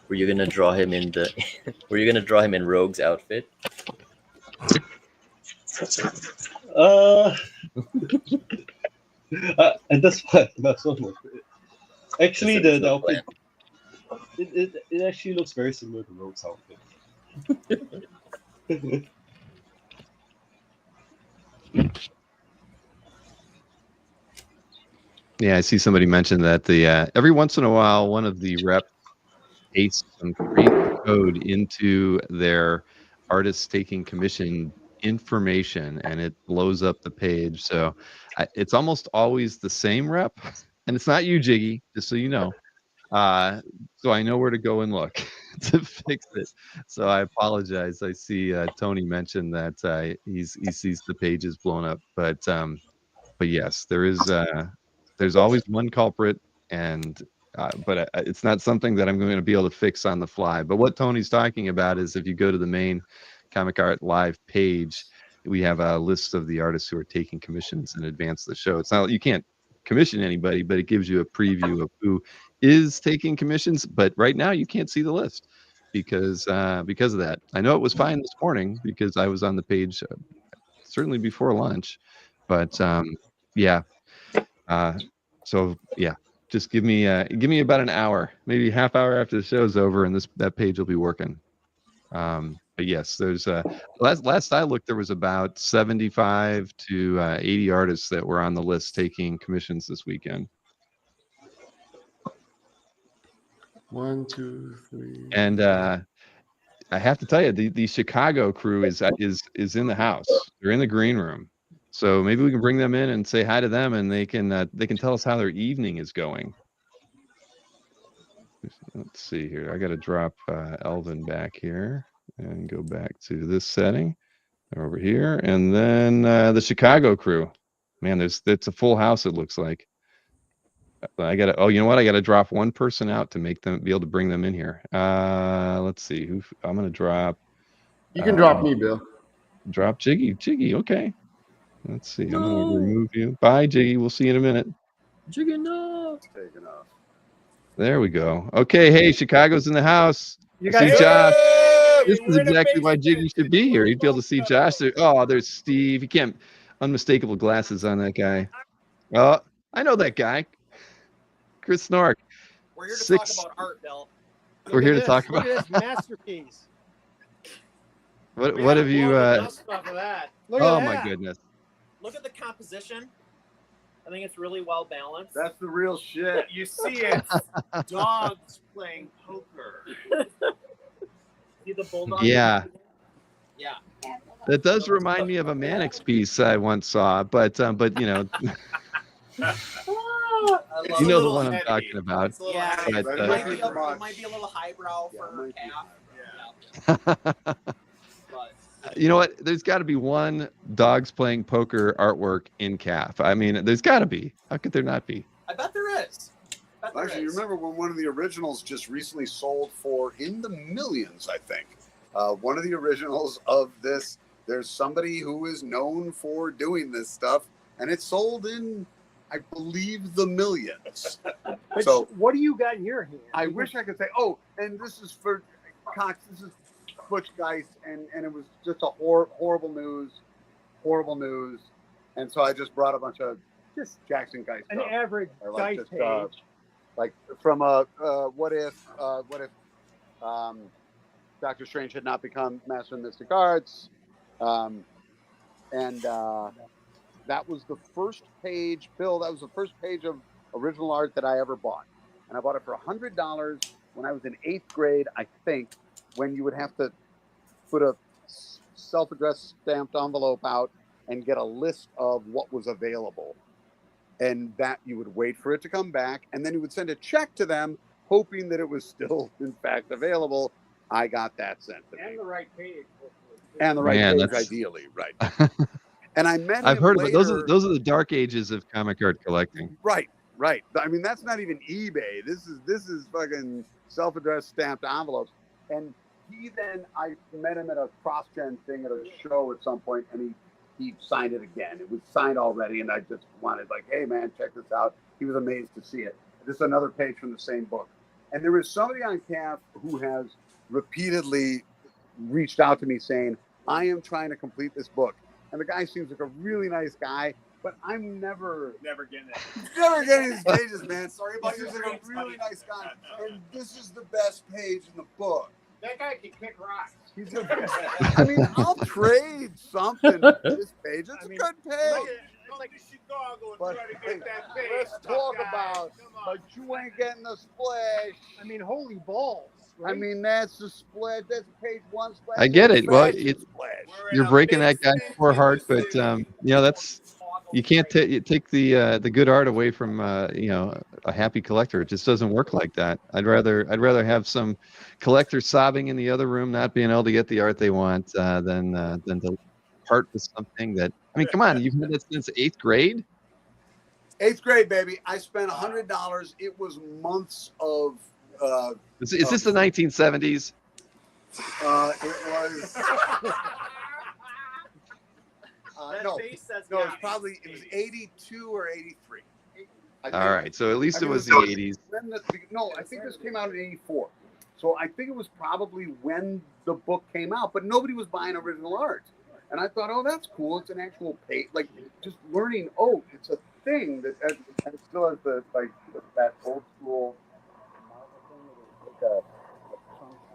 Speaker 4: Were you gonna draw him in the? Were you gonna draw him in Rogue's outfit?
Speaker 7: And that's what that's what. Actually,
Speaker 4: That's
Speaker 7: the
Speaker 4: the
Speaker 7: outfit it actually looks very similar to Rogue's outfit.
Speaker 1: Yeah, I see somebody mentioned that the every once in a while, one of the rep pastes some crazy code into their artists taking commission information, and it blows up the page. So it's almost always the same rep, and it's not you, Jiggy, just so you know. So I know where to go and look to fix it. So I apologize. I see Tony mentioned that he sees the pages blown up, but yes, there's always one culprit, and but it's not something that I'm going to be able to fix on the fly. But what Tony's talking about is if you go to the main Comic Art Live page, we have a list of the artists who are taking commissions in advance of the show. It's not you can't commission anybody, but it gives you a preview of who is taking commissions. But right now you can't see the list because of that. I know it was fine this morning because I was on the page certainly before lunch, but yeah. So yeah, just give me about an hour, maybe half hour after the show's over, and that page will be working. But yes, there's last I looked, there was about 75 to 80 artists that were on the list taking commissions this weekend.
Speaker 2: 1, 2, 3.
Speaker 1: And I have to tell you, the Chicago crew is in the house. They're in the green room. So maybe we can bring them in and say hi to them, and they can tell us how their evening is going. Let's see here. I got to drop Elvin back here and go back to this setting. They're over here, and then the Chicago crew. Man, it's a full house. It looks like. I got to. Oh, you know what? I got to drop one person out to make them be able to bring them in here. Let's see. I'm gonna drop.
Speaker 2: You can drop me, Bill.
Speaker 1: Drop Jiggy. Jiggy. Okay. Let's see. I'm gonna remove you. Bye, Jiggy. We'll see you in a minute.
Speaker 4: Jiggy, no.
Speaker 8: Taking off.
Speaker 1: There we go. Okay. Hey, Chicago's in the house.
Speaker 8: You
Speaker 1: I see
Speaker 8: guys,
Speaker 1: Josh.
Speaker 8: Hey,
Speaker 1: This is
Speaker 8: we're in the
Speaker 1: exactly why
Speaker 8: basement.
Speaker 1: Jiggy should be here. He'd be able to see Josh. Oh, there's Steve. You can't unmistakable glasses on that guy. Oh, I know that guy. Chris Snork.
Speaker 8: We're here to
Speaker 1: Six-
Speaker 8: talk about art, Bill.
Speaker 1: We're here to talk about
Speaker 9: Look at this masterpiece.
Speaker 1: what have you
Speaker 8: Dust off of that.
Speaker 9: Look
Speaker 1: oh
Speaker 9: at
Speaker 1: my
Speaker 9: that.
Speaker 1: goodness.
Speaker 8: Look at the composition. I think it's really well balanced.
Speaker 10: That's the real shit.
Speaker 8: You see it. Dogs playing poker. See the bulldog?
Speaker 1: Yeah.
Speaker 8: Yeah.
Speaker 1: That does remind me of a Mannix piece I once saw, but you know, you know the one I'm talking about.
Speaker 8: Yeah.
Speaker 1: But,
Speaker 8: It might be it might be a little highbrow for calf. Yeah. But
Speaker 1: You know what? There's got to be one dogs playing poker artwork in calf. I mean, there's got to be. How could there not be?
Speaker 8: I bet there is.
Speaker 10: Actually, you remember when one of the originals just recently sold for in the millions, I think. One of the originals of this, there's somebody who is known for doing this stuff, and it sold in, I believe the millions.
Speaker 9: But
Speaker 10: So
Speaker 9: what do you got in your hand?
Speaker 10: I wish I could say, oh, and this is for Cox. This is Butch Geist, and it was just a horrible news. And so I just brought a bunch of
Speaker 9: Just
Speaker 10: Jackson Geist
Speaker 9: an
Speaker 10: stuff.
Speaker 9: average
Speaker 10: Or like
Speaker 9: Geist
Speaker 10: just,
Speaker 9: page.
Speaker 10: like from a what if Doctor Strange had not become Master of Mystic Arts, and that was the first page, Bill. That was the first page of original art that I ever bought, and I bought it for $100 when I was in 8th grade, I think, when you would have to put a self-addressed stamped envelope out and get a list of what was available. And that you would wait for it to come back, and then you would send a check to them, hoping that it was still, in fact, available. I got that sent to me.
Speaker 9: And the right page.
Speaker 10: And the right
Speaker 1: Man,
Speaker 10: page,
Speaker 1: that's-
Speaker 10: ideally, right. And I met
Speaker 1: I've
Speaker 10: him
Speaker 1: heard
Speaker 10: later.
Speaker 1: of it. Those are the dark ages of comic art collecting.
Speaker 10: Right. I mean, that's not even eBay. This is fucking self-addressed stamped envelopes. And I met him at a cross-gen thing at a show at some point, and he signed it again. It was signed already, and I just wanted, like, hey, man, check this out. He was amazed to see it. This is another page from the same book. And there was somebody on CAF who has repeatedly reached out to me saying, I am trying to complete this book. And the guy seems like a really nice guy, but I'm never
Speaker 9: getting it.
Speaker 10: never getting his pages, man.
Speaker 8: Sorry about
Speaker 10: He's
Speaker 8: your
Speaker 10: just like a
Speaker 8: dreams,
Speaker 10: really
Speaker 8: buddy.
Speaker 10: nice guy. And this is the best page in the book.
Speaker 9: That guy can kick rocks.
Speaker 10: I mean, I'll trade something for this page. It's a good page. But hey, let's talk about, but you ain't getting the splash.
Speaker 9: I mean, holy balls. Right?
Speaker 10: I mean, that's the splash. That's page 1 splash.
Speaker 1: I get it. Well,
Speaker 10: Fashion splash.
Speaker 1: you're breaking that guy's poor heart, but you can't take the good art away from a happy collector. It just doesn't work like that. I'd rather have some collector sobbing in the other room, not being able to get the art they want, than to part with something that. I mean, come on, you've had that since 8th grade.
Speaker 10: 8th grade, baby. I spent $100. It was months of.
Speaker 1: Is this the 1970s?
Speaker 10: It was. No, it was 82 or 83.
Speaker 1: All right, so at least it was the 80s.
Speaker 10: No, I think this came out in 84. So I think it was probably when the book came out, but nobody was buying original art. And I thought, oh, that's cool. It's an actual page. Like, just learning, oh, it's a thing that and it still has that old school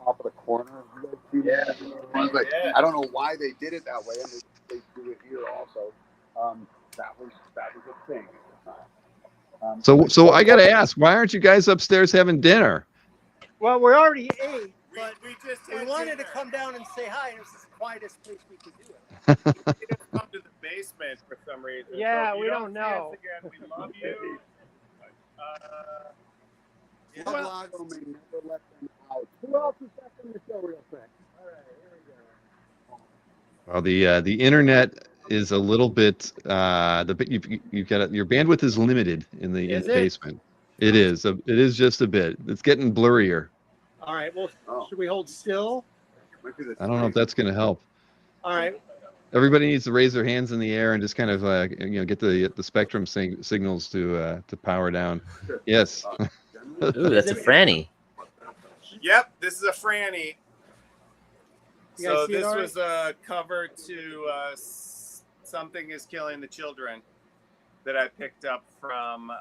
Speaker 10: off of the corner. Yeah. I don't know why they did it that way, and they do it here also. That was a thing at the time.
Speaker 1: So I got to ask, why aren't you guys upstairs having dinner?
Speaker 9: Well, we already ate, but
Speaker 8: we
Speaker 9: wanted to come down and say hi, and it's the quietest place we could do it.
Speaker 11: We didn't come to the basement for some reason.
Speaker 9: Yeah,
Speaker 11: so if
Speaker 9: we
Speaker 11: you
Speaker 9: don't
Speaker 11: see us
Speaker 9: know.
Speaker 11: Again, we love you.
Speaker 10: Chicago may never let them out.
Speaker 9: Who else is back on the show real quick? All right, here we go.
Speaker 1: Well, the internet is a little bit you've got your bandwidth is limited in the basement. It is just a bit. It's getting blurrier.
Speaker 9: All right, well, should we hold still?
Speaker 1: I don't know if that's going to help.
Speaker 9: All right.
Speaker 1: Everybody needs to raise their hands in the air and just kind of get the spectrum signals to power down. Yes.
Speaker 4: Ooh, that's a Franny.
Speaker 11: Yep, this is a Franny.
Speaker 9: You guys
Speaker 11: So
Speaker 9: see it
Speaker 11: this
Speaker 9: all right?
Speaker 11: was a cover to Something is Killing the Children that I picked up from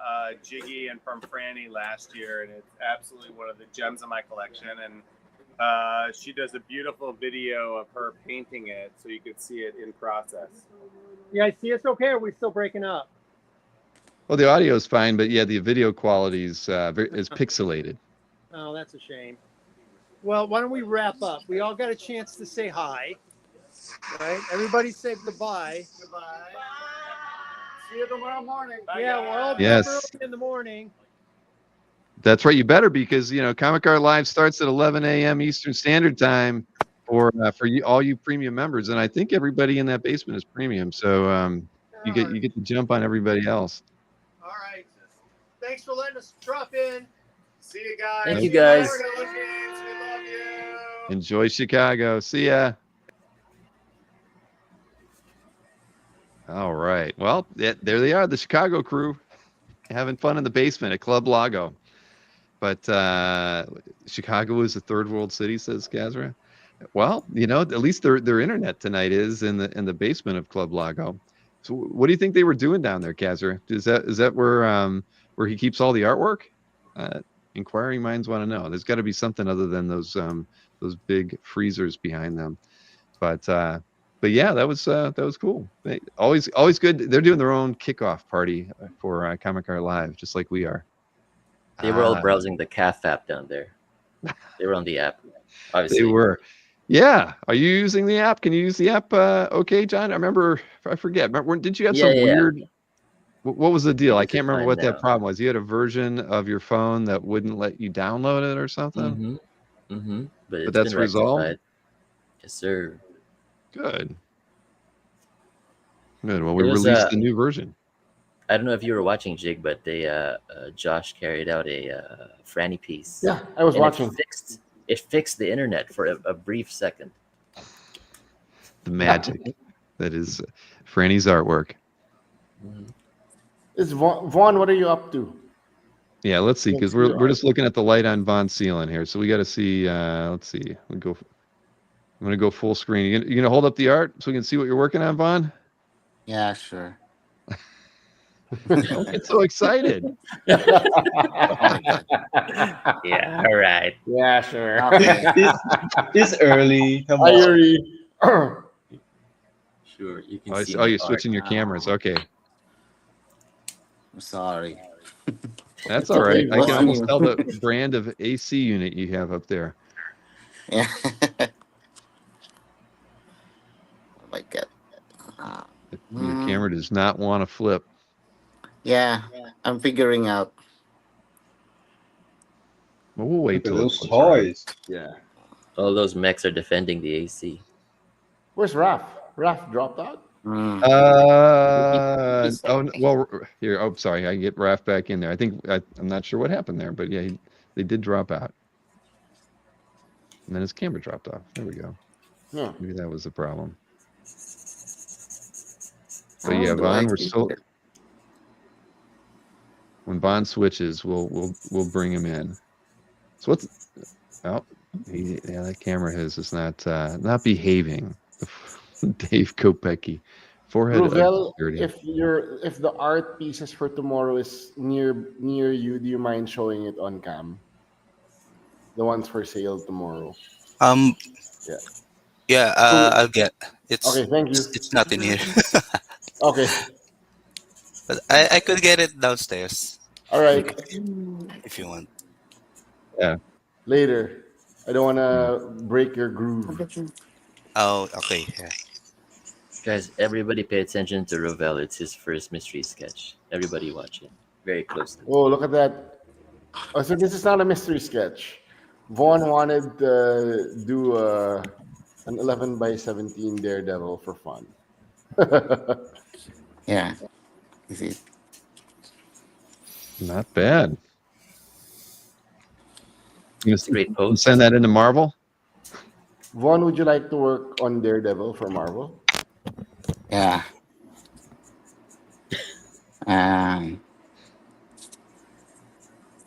Speaker 11: Jiggy and from Franny last year, and it's absolutely one of the gems of my collection. And she does a beautiful video of her painting it, so you could see it in process.
Speaker 9: You guys see us okay, or are we still breaking up?
Speaker 1: Well, the audio is fine, but yeah, the video quality is pixelated.
Speaker 9: Oh, that's a shame. Well, why don't we wrap up? We all got a chance to say hi, right? Everybody say goodbye.
Speaker 8: Goodbye. See you tomorrow morning.
Speaker 9: Yeah, we're all
Speaker 1: Yes.
Speaker 9: up early in the morning.
Speaker 1: That's right. You better, because Comic Art Live starts at 11 a.m. Eastern Standard Time for you, all you premium members, and I think everybody in that basement is premium. So you get to jump on everybody else.
Speaker 9: All right. Thanks for letting us drop in.
Speaker 11: See you guys.
Speaker 4: Thank you, guys.
Speaker 11: We love you.
Speaker 1: Enjoy Chicago. See ya. All right. Well, there they are, the Chicago crew. having fun in the basement at Club Lago. But Chicago is a third world city, says Cassara. Well, at least their internet tonight is in the basement of Club Lago. So what do you think they were doing down there, Cassara? Is that where he keeps all the artwork? Inquiring minds want to know. There's got to be something other than those big freezers behind them. But yeah, that was cool. Always good. They're doing their own kickoff party for Comic Art Live, just like we are.
Speaker 4: They were all browsing the CAF app down there. They were on the app, obviously.
Speaker 1: They were. Yeah. Are you using the app? Can you use the app? Okay, John. I forget. Did you have some weird? What was the deal? I can't remember what that problem was. You had a version of your phone that wouldn't let you download it or something.
Speaker 4: But
Speaker 1: that's resolved.
Speaker 4: Yes, sir.
Speaker 1: Good. Well, we released the new version.
Speaker 4: I don't know if you were watching, Jig, but Josh carried out a Franny piece.
Speaker 2: Yeah, I was watching.
Speaker 4: It fixed the internet for a brief second.
Speaker 1: The magic that is Franny's artwork.
Speaker 2: Is Vaughn, what are you up to?
Speaker 1: Yeah, let's see, because we're just looking at the light on Vaughn's ceiling here, so we got to see. Let's see. I'm gonna go full screen. You gonna hold up the art so we can see what you're working on, Vaughn?
Speaker 5: Yeah, sure.
Speaker 1: Don't get so excited.
Speaker 4: Yeah, all right.
Speaker 2: Yeah, sure.
Speaker 7: It's early. Come on.
Speaker 4: Sure, you can see.
Speaker 1: You're switching your cameras. Okay.
Speaker 5: I'm sorry.
Speaker 1: That's all right. I can almost tell the brand of AC unit you have up there.
Speaker 5: Yeah. Oh my God.
Speaker 1: Your camera does not want to flip.
Speaker 5: Yeah, I'm figuring out.
Speaker 1: Well, we'll wait till
Speaker 7: those toys.
Speaker 2: Yeah.
Speaker 4: All those mechs are defending the AC.
Speaker 2: Where's Raph? Raph dropped out?
Speaker 1: Here. Oh, sorry. I can get Raph back in there. I'm not sure what happened there, but yeah, they did drop out. And then his camera dropped off. There we go.
Speaker 2: Yeah.
Speaker 1: Maybe that was the problem. But yeah, Vaughn, we're still. When Bond switches, we'll bring him in. So what's? Oh, that camera is not behaving. Dave Kopecki, forehead.
Speaker 2: Ruvel, if the art pieces for tomorrow is near you, do you mind showing it on cam? The ones for sale tomorrow.
Speaker 12: Yeah. I'll get. It's
Speaker 2: okay. Thank you.
Speaker 12: It's not in here.
Speaker 2: Okay.
Speaker 12: But I could get it downstairs.
Speaker 2: All right.
Speaker 12: If you want.
Speaker 1: Yeah.
Speaker 2: Later. I don't want to break your groove.
Speaker 12: Oh, okay. Yeah.
Speaker 4: Guys, everybody pay attention to Ravel. It's his first mystery sketch. Everybody watch it very closely.
Speaker 2: Oh, look at that. Oh, so this is not a mystery sketch. Vaughn wanted to do an 11 by 17 Daredevil for fun.
Speaker 5: Yeah. Is it?
Speaker 1: Not bad.
Speaker 4: Great post.
Speaker 1: Send that into Marvel.
Speaker 2: Vaughn, would you like to work on Daredevil for Marvel?
Speaker 5: Yeah. I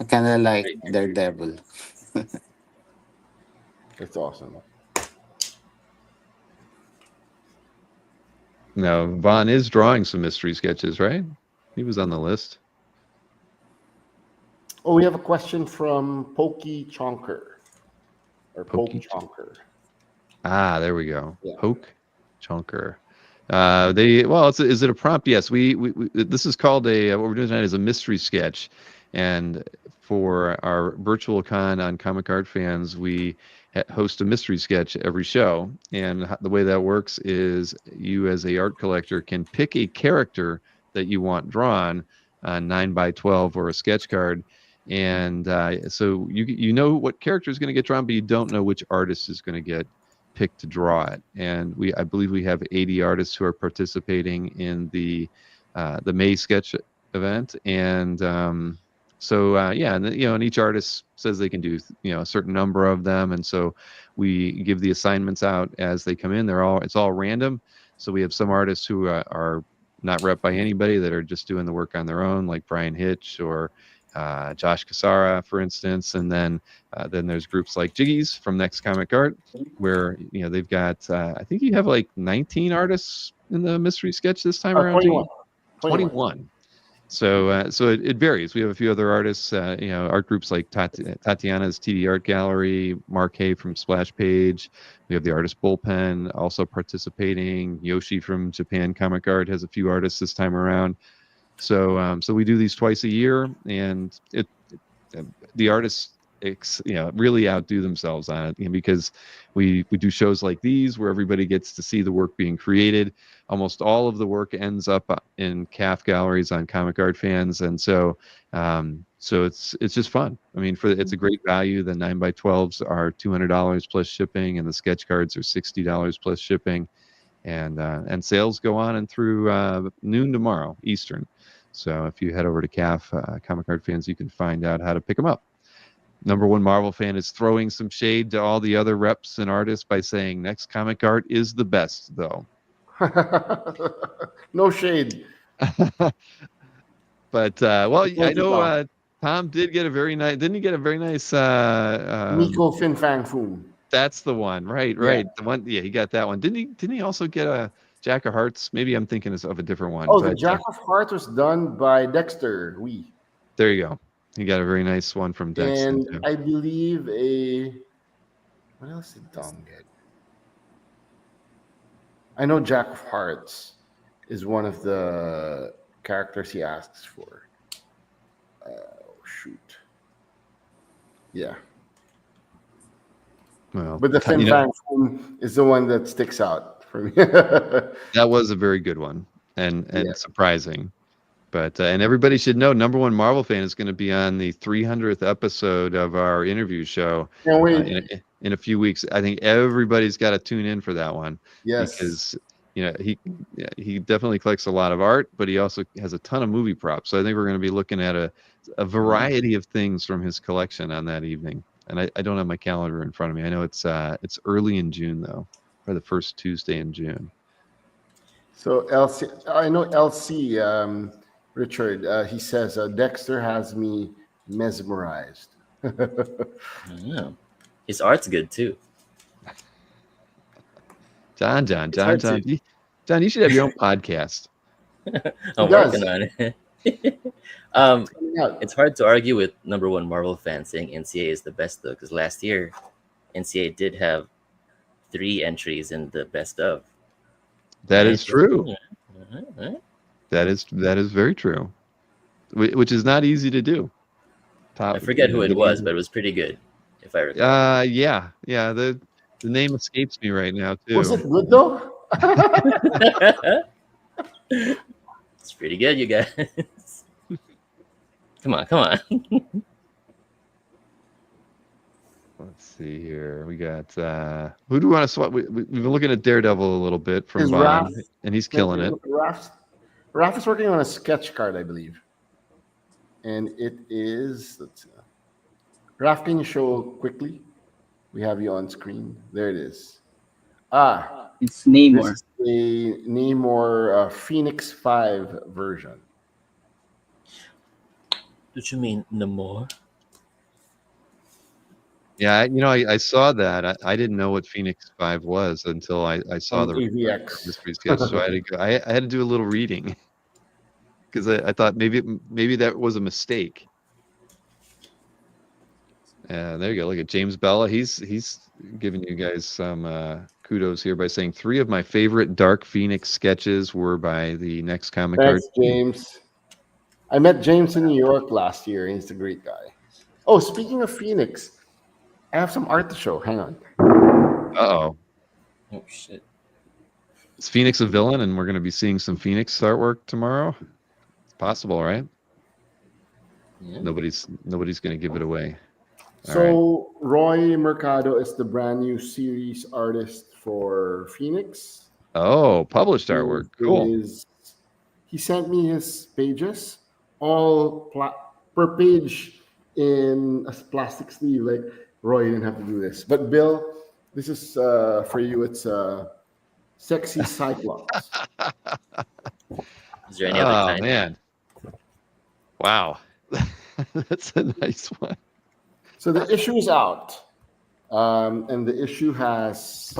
Speaker 5: kind of like Daredevil.
Speaker 2: It's awesome.
Speaker 1: Now, Vaughn is drawing some mystery sketches, right? He was on the list.
Speaker 2: Oh, we have a question from Pokey Chonker. Or Poke Chonker.
Speaker 1: Ah, there we go.
Speaker 2: Yeah.
Speaker 1: Poke Chonker. Is it a prompt? Yes. We this is called what we're doing tonight is a mystery sketch, and for our virtual con on Comic Art Fans, we host a mystery sketch every show. And the way that works is you, as a art collector, can pick a character that you want drawn on 9x12 or a sketch card. And so you know what character is going to get drawn, but you don't know which artist is going to get picked to draw it. And I believe we have 80 artists who are participating in the May sketch event. And and each artist says they can do a certain number of them, and so we give the assignments out as they come in. It's all random. So we have some artists who are not rep by anybody, that are just doing the work on their own, like Brian Hitch or Josh Cassara, for instance. And then there's groups like Jiggies from Next Comic Art, where they've got I think you have like 19 artists in the mystery sketch this time around.
Speaker 2: 21.
Speaker 1: 21. So it varies. We have a few other artists, art groups like Tatiana's TD Art Gallery, Mark Hay from Splash Page. We have the Artist Bullpen also participating. Yoshi from Japan Comic Art has a few artists this time around. So we do these twice a year, and the artists really outdo themselves on it, because we do shows like these where everybody gets to see the work being created. Almost all of the work ends up in CAF galleries on Comic Art Fans, and so it's just fun. I mean, it's a great value. The 9x12s are $200 plus shipping, and the sketch cards are $60 plus shipping, and sales go on and through noon tomorrow Eastern. So if you head over to CAF Comic Art Fans, you can find out how to pick them up. Number One Marvel Fan is throwing some shade to all the other reps and artists by saying Next Comic Art is the best, though.
Speaker 2: No shade.
Speaker 1: But I know Tom did get a very nice. Didn't he get a very nice?
Speaker 2: Nico Fin Fang Foom.
Speaker 1: That's the one, right?
Speaker 2: Yeah.
Speaker 1: The one. Yeah, he got that one. Didn't he also get a Jack of Hearts? Maybe I'm thinking of a different one.
Speaker 2: Oh, the Jack of Hearts was done by Dexter.
Speaker 1: There you go. He got a very nice one from Dex.
Speaker 2: And I believe what else did Tom get? I know Jack of Hearts is one of the characters he asks for. Shoot. Yeah.
Speaker 1: Well,
Speaker 2: but the Fin Fang Foom is the one that sticks out for me.
Speaker 1: That was a very good one and surprising. But and everybody should know, Number One Marvel Fan is going to be on the 300th episode of our interview show in a few weeks. I think everybody's got to tune in for that one.
Speaker 2: Yes,
Speaker 1: because he definitely collects a lot of art, but he also has a ton of movie props. So I think we're going to be looking at a variety of things from his collection on that evening. And I don't have my calendar in front of me. I know it's early in June though, or the first Tuesday in June.
Speaker 2: So I know LC. Richard, he says, Dexter has me mesmerized.
Speaker 4: Yeah. His art's good too.
Speaker 1: John, you should have your own podcast.
Speaker 4: I'm working on it. It's hard to argue with Number One Marvel Fan saying NCA is the best though, because last year NCA did have 3 entries in the best of.
Speaker 1: That is true. That is very true, which is not easy to do.
Speaker 4: I forget who it was, but it was pretty good, if I recall.
Speaker 1: Yeah. The name escapes me right now too.
Speaker 2: Was it good though?
Speaker 4: It's pretty good, you guys. Come on.
Speaker 1: Let's see here. We got who do we want to swap? We've been looking at Daredevil a little bit from Bob, and he's killing it.
Speaker 2: Raph is working on a sketch card, I believe. And it is, Raph, can you show quickly? We have you on screen. There it is.
Speaker 13: It's Namor.
Speaker 2: This is a Namor Phoenix 5 version.
Speaker 4: Did you mean Namor?
Speaker 1: Yeah, I saw that. I didn't know what Phoenix 5 was until I saw the mystery sketch. So I had to do a little reading because I thought maybe that was a mistake. There you go. Look at James Bella. He's giving you guys some kudos here by saying 3 of my favorite Dark Phoenix sketches were by the Next Comic Art.
Speaker 2: Thanks, James. I met James in New York last year, and he's a great guy. Oh, speaking of Phoenix, I have some art to show. Hang on.
Speaker 1: Uh-oh.
Speaker 4: Oh, shit.
Speaker 1: Is Phoenix a villain, and we're going to be seeing some Phoenix artwork tomorrow? It's possible, right? Yeah. Nobody's going to give it away.
Speaker 2: So Roy Mercado is the brand new series artist for Phoenix.
Speaker 1: Oh, published artwork. Cool.
Speaker 2: He sent me his pages, all per page in a plastic sleeve. Like, Roy, you didn't have to do this. But Bill, this is for you. It's Sexy Cyclops.
Speaker 4: Is there any other
Speaker 1: Oh
Speaker 4: kind?
Speaker 1: man, wow, that's a nice one.
Speaker 2: So the issue is out, and the issue has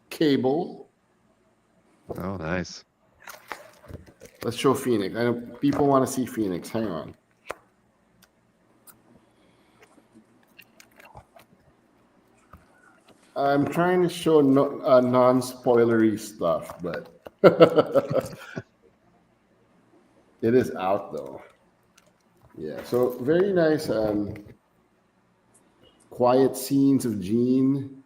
Speaker 2: cable.
Speaker 1: Oh, nice.
Speaker 2: Let's show Phoenix. I know people want to see Phoenix. Hang on. I'm trying to show non-spoilery stuff, but it is out though. Yeah, so very nice quiet scenes of Jean.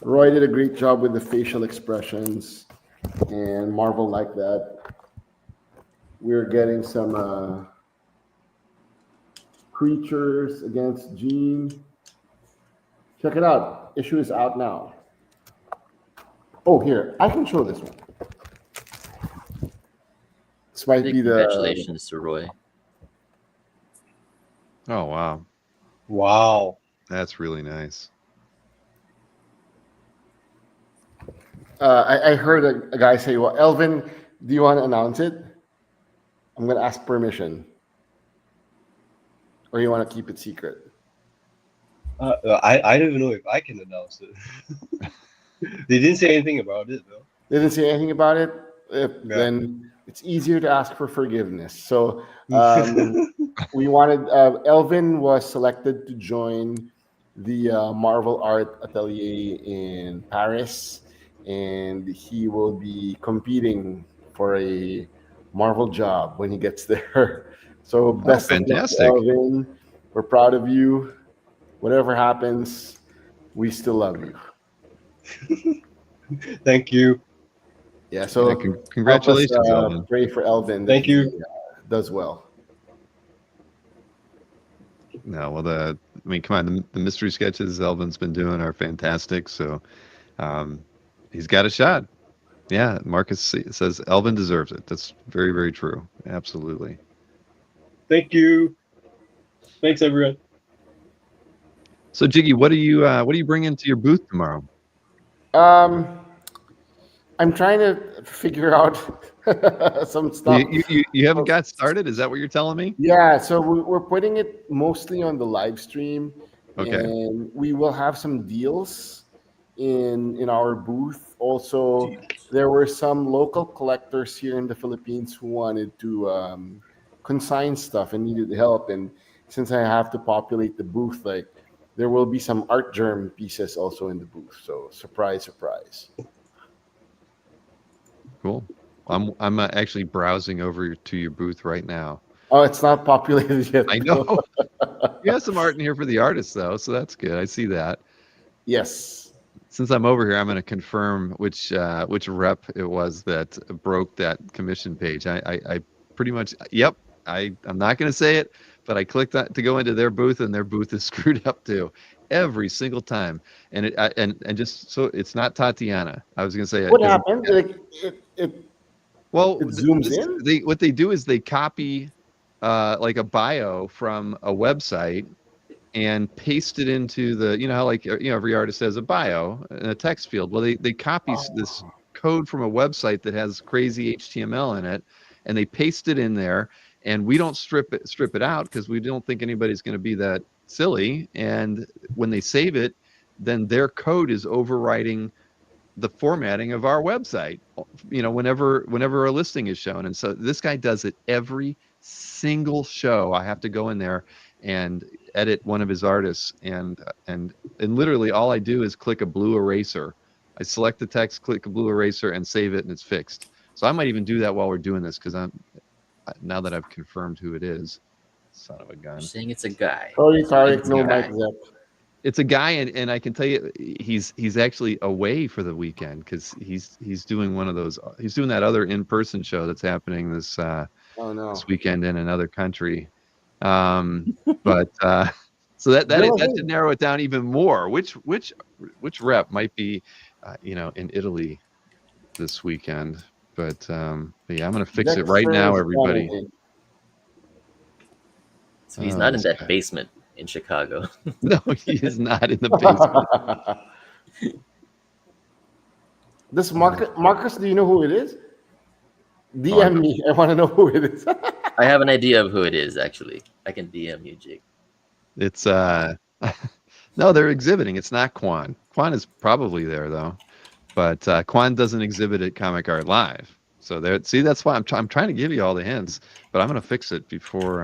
Speaker 2: Roy did a great job with the facial expressions, and Marvel liked that. We're getting some creatures against Jean. Check it out. Issue is out now. Oh, here. I can show this one. This might be the...
Speaker 4: Congratulations to Roy.
Speaker 1: Oh, wow.
Speaker 7: Wow.
Speaker 1: That's really nice.
Speaker 2: I heard a guy say, well, Elvin, do you want to announce it? I'm going to ask permission. Or you want to keep it secret?
Speaker 7: I don't even know if I can announce it. They didn't say anything about it, though.
Speaker 2: They didn't say anything about it? Then it's easier to ask for forgiveness. So we wanted... Elvin was selected to join the Marvel Art Atelier in Paris. And he will be competing for a Marvel job when he gets there. So best of luck, Elvin. We're proud of you. Whatever happens, we still love you.
Speaker 7: Thank you.
Speaker 2: Yeah, so
Speaker 1: congratulations, Elvin.
Speaker 2: Pray for Elvin.
Speaker 7: Thank you.
Speaker 2: He, does well.
Speaker 1: No, well, I mean, come on, the mystery sketches Elvin's been doing are fantastic. So he's got a shot. Yeah, Marcus says Elvin deserves it. That's very, very true. Absolutely.
Speaker 7: Thank you. Thanks, everyone.
Speaker 1: So, Jiggy, what do you bring into your booth tomorrow?
Speaker 2: I'm trying to figure out some stuff.
Speaker 1: You haven't got started? Is that what you're telling me?
Speaker 2: Yeah, so we're putting it mostly on the live stream.
Speaker 1: Okay.
Speaker 2: And we will have some deals in our booth. Also, there were some local collectors here in the Philippines who wanted to consign stuff and needed help. And since I have to populate the booth, like there will be some art germ pieces also in the booth. So surprise, surprise.
Speaker 1: Cool. I'm actually browsing over to your booth right now.
Speaker 2: Oh, it's not populated yet.
Speaker 1: I know. You have some art in here for the artists, though, so that's good. I see that.
Speaker 2: Yes.
Speaker 1: Since I'm over here, I'm going to confirm which rep it was that broke that commission page. I pretty much, yep. I'm not going to say it, but I clicked to go into their booth, and their booth is screwed up too, every single time. And and just so it's not Tatiana. I was going to say
Speaker 2: what happened? It zooms in.
Speaker 1: What they do is they copy like a bio from a website and paste it into the, how like every artist has a bio in a text field. Well, they copy this code from a website that has crazy HTML in it, and they paste it in there. And we don't strip it out because we don't think anybody's going to be that silly. And when they save it, then their code is overwriting the formatting of our website, whenever a listing is shown. And so this guy does it every single show. I have to go in there and edit one of his artists, and literally all I do is click a blue eraser. I select the text, click a blue eraser, and save it, and it's fixed. So I might even do that while we're doing this, because now that I've confirmed who it is. Son of a gun.
Speaker 4: You're saying it's a guy.
Speaker 2: Sorry, no mic.
Speaker 1: It's a guy, and I can tell you he's actually away for the weekend because he's doing one of those. He's doing that other in-person show that's happening this weekend in another country. But so that should narrow it down even more. Which rep might be in Italy this weekend? But yeah, I'm gonna fix it right now, everybody.
Speaker 4: So he's not in that basement in Chicago.
Speaker 1: No, he is not in the basement.
Speaker 2: This Marcus, do you know who it is?
Speaker 1: Oh,
Speaker 2: DM me. I want to know who it is.
Speaker 4: I have an idea of who it is. Actually, I can DM you, Jake.
Speaker 1: it's no, they're exhibiting. It's not Quan. Quan is probably there though, but Quan doesn't exhibit at Comic Art Live. So there. See, that's why I'm trying to give you all the hints, but I'm gonna fix it before.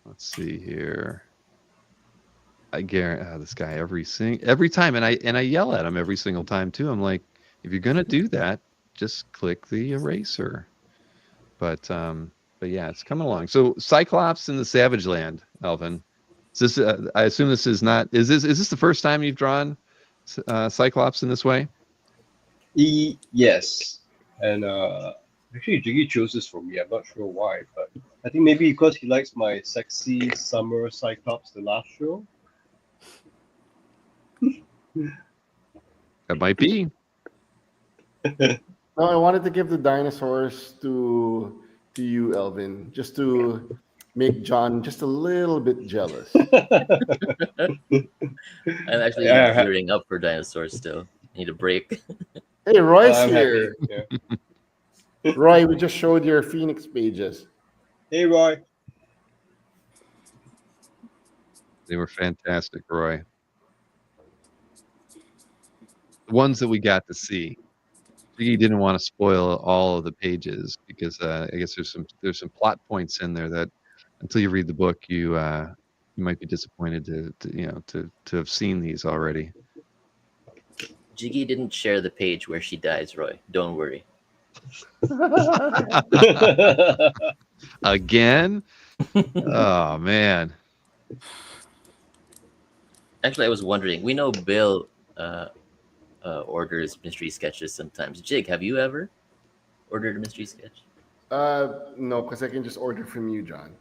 Speaker 1: Let's see here. I guarantee this guy every time, and I yell at him every single time too. I'm like, if you're gonna do that, just click the eraser. But yeah, it's coming along. So Cyclops in the Savage Land, Alvin. Is this? I assume this is not. Is this the first time you've drawn Cyclops in this way?
Speaker 7: Yes, and actually Jiggy chose this for me. I'm not sure why, but I think maybe because he likes my sexy summer Cyclops the last show.
Speaker 1: That might be.
Speaker 2: No, I wanted to give the dinosaurs to you, Elvin, just to make John just a little bit jealous.
Speaker 4: I'm actually gearing up for dinosaurs still. I need a break.
Speaker 2: Hey, Roy's
Speaker 7: I'm
Speaker 2: here.
Speaker 7: happy. Yeah.
Speaker 2: Roy, we just showed your Phoenix pages.
Speaker 7: Hey, Roy.
Speaker 1: They were fantastic, Roy. The ones that we got to see. He didn't want to spoil all of the pages because I guess there's some plot points in there that until you read the book you might be disappointed to have seen these already.
Speaker 4: Jiggy didn't share the page where she dies, Roy. Don't worry.
Speaker 1: Again? Oh man.
Speaker 4: Actually, I was wondering. We know Bill orders mystery sketches sometimes. Jig, have you ever ordered a mystery sketch?
Speaker 2: No, because I can just order from you, John.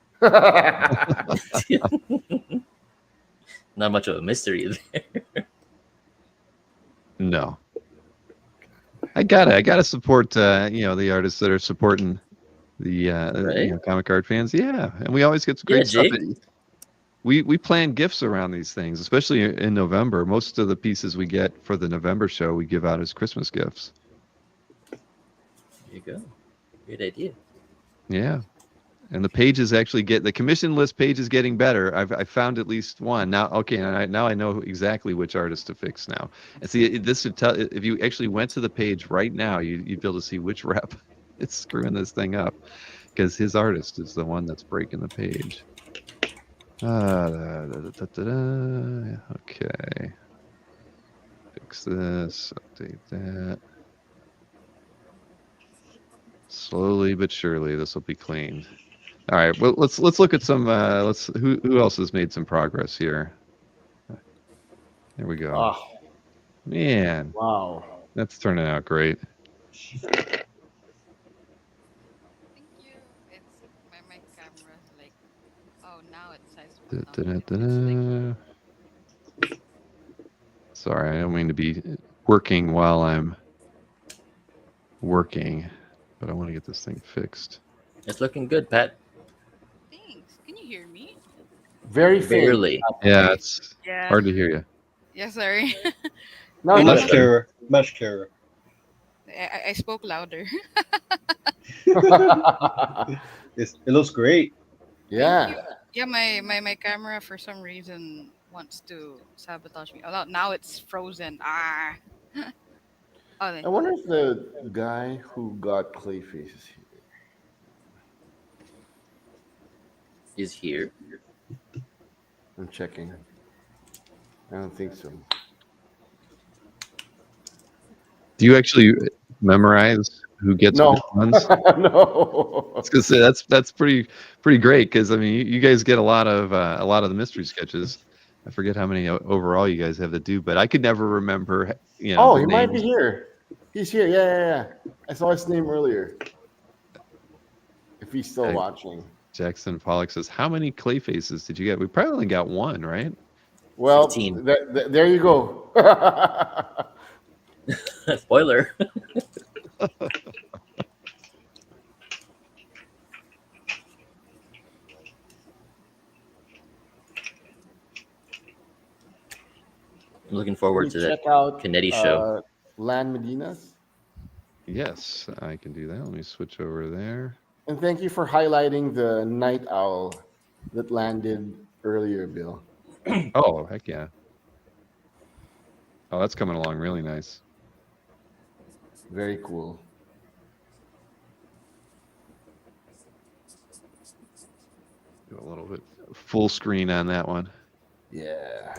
Speaker 4: Not much of a mystery there.
Speaker 1: No. I gotta support the artists that are supporting the
Speaker 4: Right?
Speaker 1: comic art fans. Yeah, and we always get some great stuff.
Speaker 4: Jake?
Speaker 1: We plan gifts around these things, especially in November. Most of the pieces we get for the November show we give out as Christmas gifts.
Speaker 4: There you go. Great idea.
Speaker 1: Yeah, and the pages actually the commission list page is getting better. I found at least one now. Okay, now I know exactly which artist to fix now. And see, this would tell if you actually went to the page right now, you'd be able to see which rep is screwing this thing up because his artist is the one that's breaking the page. Okay. Fix this. Update that. Slowly but surely, this will be cleaned. All right. Well, let's look at some. Who else has made some progress here? There we go.
Speaker 2: Oh,
Speaker 1: Man,
Speaker 2: wow.
Speaker 1: that's turning out great.
Speaker 6: Thank you. It's my camera's like, oh, now it decides.
Speaker 1: Sorry, I don't mean to be working while I'm working, but I want to get this thing fixed.
Speaker 4: It's looking good, Pat.
Speaker 6: Thanks. Can you hear me?
Speaker 2: Very faint.
Speaker 4: Barely.
Speaker 1: Yeah, it's
Speaker 6: Yeah.
Speaker 1: hard to hear you.
Speaker 6: Yeah, sorry.
Speaker 2: No,
Speaker 7: Much clearer. Much clearer.
Speaker 6: I spoke louder.
Speaker 7: It looks great.
Speaker 2: Yeah.
Speaker 6: Yeah, my camera for some reason wants to sabotage me. Oh, now it's frozen. Ah. Oh,
Speaker 2: I wonder if the guy who got Clayface is here.
Speaker 4: Is here.
Speaker 2: I'm checking. I don't think so.
Speaker 1: Do you actually memorize who gets
Speaker 2: No.
Speaker 1: which ones?
Speaker 2: No.
Speaker 1: I was gonna say that's pretty great because I mean you guys get a lot of the mystery sketches. I forget how many overall you guys have to do, but I could never remember.
Speaker 2: Oh,
Speaker 1: the
Speaker 2: he might be
Speaker 1: names.
Speaker 2: here. He's here. Yeah. I saw his name earlier. If he's still
Speaker 1: Okay.
Speaker 2: watching.
Speaker 1: Jackson Pollock says, "How many clay faces did you get?" We probably only got one, right?
Speaker 2: Well,
Speaker 4: 15.
Speaker 2: there you go.
Speaker 4: Spoiler. I'm looking forward to that
Speaker 2: Check out
Speaker 4: Canetti show.
Speaker 2: Lan Medinas.
Speaker 1: Yes, I can do that. Let me switch over there.
Speaker 2: And thank you for highlighting the night owl that landed earlier, Bill.
Speaker 1: Oh, heck yeah. Oh, that's coming along really nice.
Speaker 2: Very cool.
Speaker 1: Do a little bit full screen on that one.
Speaker 2: Yeah.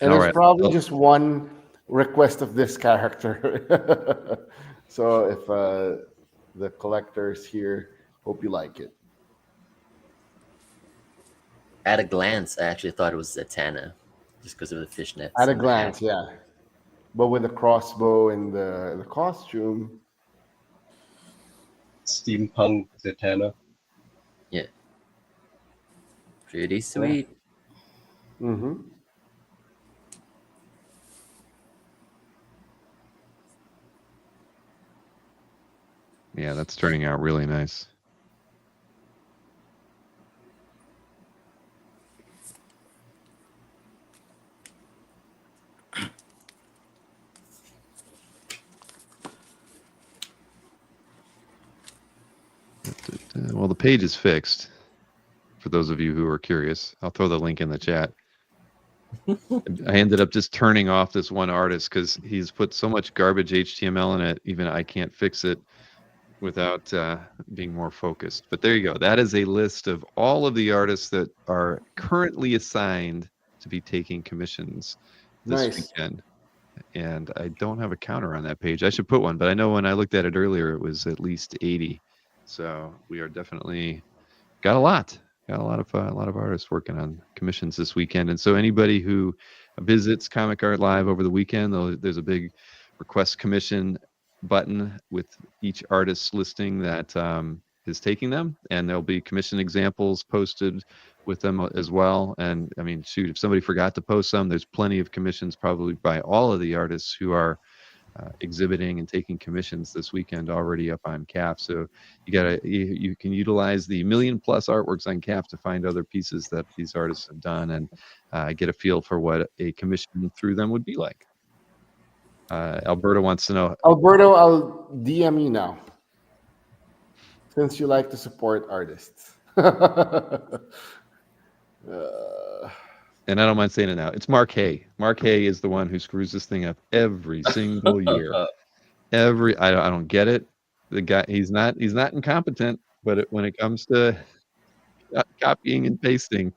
Speaker 2: And
Speaker 1: All
Speaker 2: there's
Speaker 1: right.
Speaker 2: probably just one request of this character. So if the collectors here, hope you like it.
Speaker 4: At a glance, I actually thought it was Zatanna, just because of the fishnets.
Speaker 2: At a
Speaker 4: and the hat.
Speaker 2: glance, yeah. But with the crossbow and the costume.
Speaker 7: Steampunk Zatanna.
Speaker 4: Yeah. Pretty sweet.
Speaker 2: Mm-hmm.
Speaker 1: Yeah, that's turning out really nice. Well, the page is fixed. For those of you who are curious, I'll throw the link in the chat. I ended up just turning off this one artist because he's put so much garbage HTML in it, even I can't fix it without being more focused. But there you go. That is a list of all of the artists that are currently assigned to be taking commissions this weekend. And I don't have a counter on that page. I should put one, but I know when I looked at it earlier, it was at least 80. So we are definitely got a lot of artists working on commissions this weekend. And so anybody who visits Comic Art Live over the weekend, there's a big request commission button with each artist listing that is taking them, and there'll be commission examples posted with them as well. And I mean, shoot, if somebody forgot to post some, there's plenty of commissions probably by all of the artists who are exhibiting and taking commissions this weekend already up on CAF. So you can utilize the 1 million+ artworks on CAF to find other pieces that these artists have done and get a feel for what a commission through them would be like. Alberto wants to know.
Speaker 2: Alberto, I'll DM you now, since you like to support artists.
Speaker 1: And I don't mind saying it now. It's Mark Hay. Mark Hay is the one who screws this thing up every single year. I don't get it. The guy, he's not incompetent, but when it comes to copying and pasting,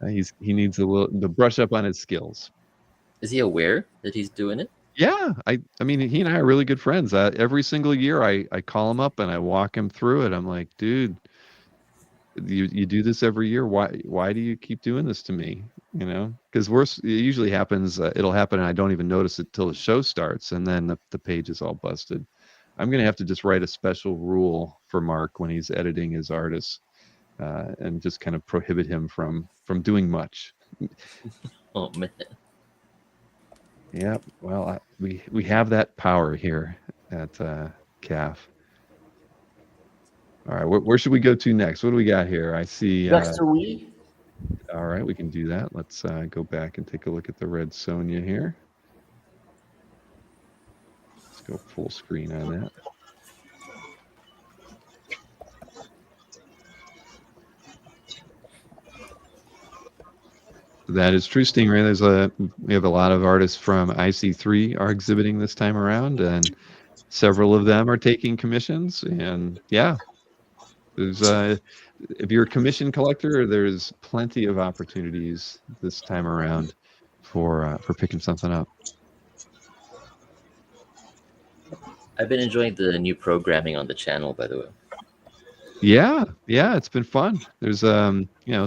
Speaker 1: he needs to brush up on his skills.
Speaker 4: Is he aware that he's doing it?
Speaker 1: Yeah, I mean, he and I are really good friends. Every single year, I call him up and I walk him through it. I'm like, dude, you do this every year. Why do you keep doing this to me? You know, because it usually happens. It'll happen, and I don't even notice it till the show starts, and then the page is all busted. I'm gonna have to just write a special rule for Mark when he's editing his artists, and just kind of prohibit him from doing much.
Speaker 4: Oh man.
Speaker 1: Yeah, well, we have that power here at CAF. All right, where should we go to next? What do we got here? I see.
Speaker 2: Dexter Wee.
Speaker 1: All right, we can do that. Let's go back and take a look at the Red Sonja here. Let's go full screen on that. That is true, Stingray. We have a lot of artists from IC3 are exhibiting this time around, and several of them are taking commissions. And yeah, there's if you're a commission collector, there's plenty of opportunities this time around for picking something up.
Speaker 4: I've been enjoying the new programming on the channel, by the way.
Speaker 1: Yeah, it's been fun. There's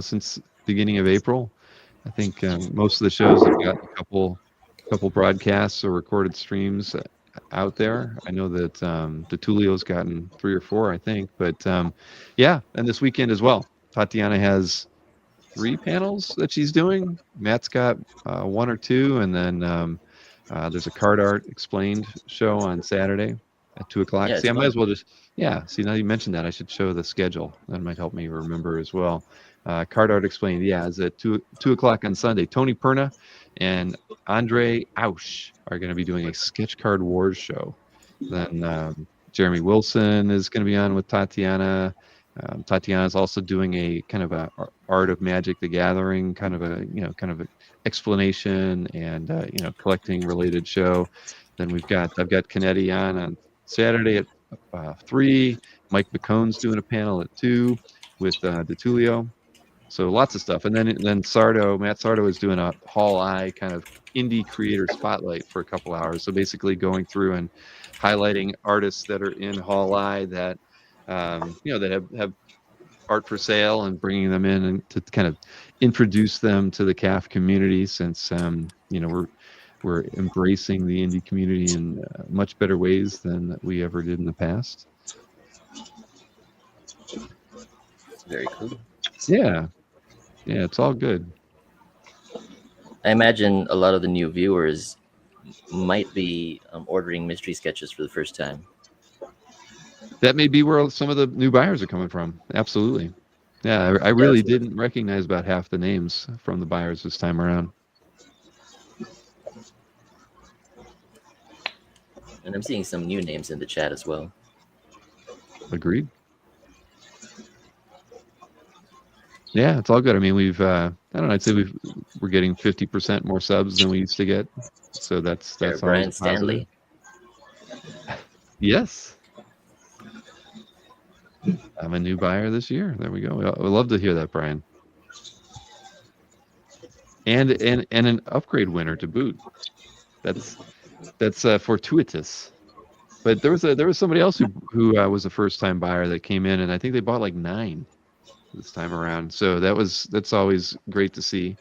Speaker 1: since beginning of April, I think most of the shows have got a couple broadcasts or recorded streams out there. I know that the Tulio's gotten 3 or 4, I think, but yeah, and this weekend as well. Tatiana has 3 panels that she's doing. Matt's got 1 or 2, and then there's a card art explained show on Saturday at 2:00.
Speaker 4: Yeah,
Speaker 1: see, I might
Speaker 4: fun.
Speaker 1: as well just see, now you mentioned that, I should show the schedule. That might help me remember as well. Card Art Explained, yeah, is at 2 o'clock on Sunday. Tony Perna and Andre Ausch are going to be doing a Sketch Card Wars show. Then Jeremy Wilson is going to be on with Tatiana. Tatiana's also doing a kind of a Art of Magic: The Gathering kind of a explanation and collecting related show. Then I've got Canetti on Saturday at 3. Mike McCone's doing a panel at 2 with DeTulio. So lots of stuff. And then Matt Sardo is doing a Hall I kind of indie creator spotlight for a couple hours. So basically going through and highlighting artists that are in Hall I that that have art for sale and bringing them in and to kind of introduce them to the CAF community, since we're embracing the indie community in much better ways than we ever did in the past.
Speaker 4: Very cool.
Speaker 1: Yeah, it's all good.
Speaker 4: I imagine a lot of the new viewers might be ordering mystery sketches for the first time.
Speaker 1: That may be where some of the new buyers are coming from. Absolutely. Yeah, I really didn't recognize about half the names from the buyers this time around.
Speaker 4: And I'm seeing some new names in the chat as well.
Speaker 1: Agreed. Yeah, it's all good. I mean, we've I don't know, I'd say we're getting 50% more subs than we used to get. So that's
Speaker 4: Brian Stanley.
Speaker 1: Yes. I'm a new buyer this year. There we go. We'd love to hear that, Brian. And an upgrade winner to boot. That's fortuitous. But there was somebody else who was a first time buyer that came in, and I think they bought like 9 this time around. So that's always great to see.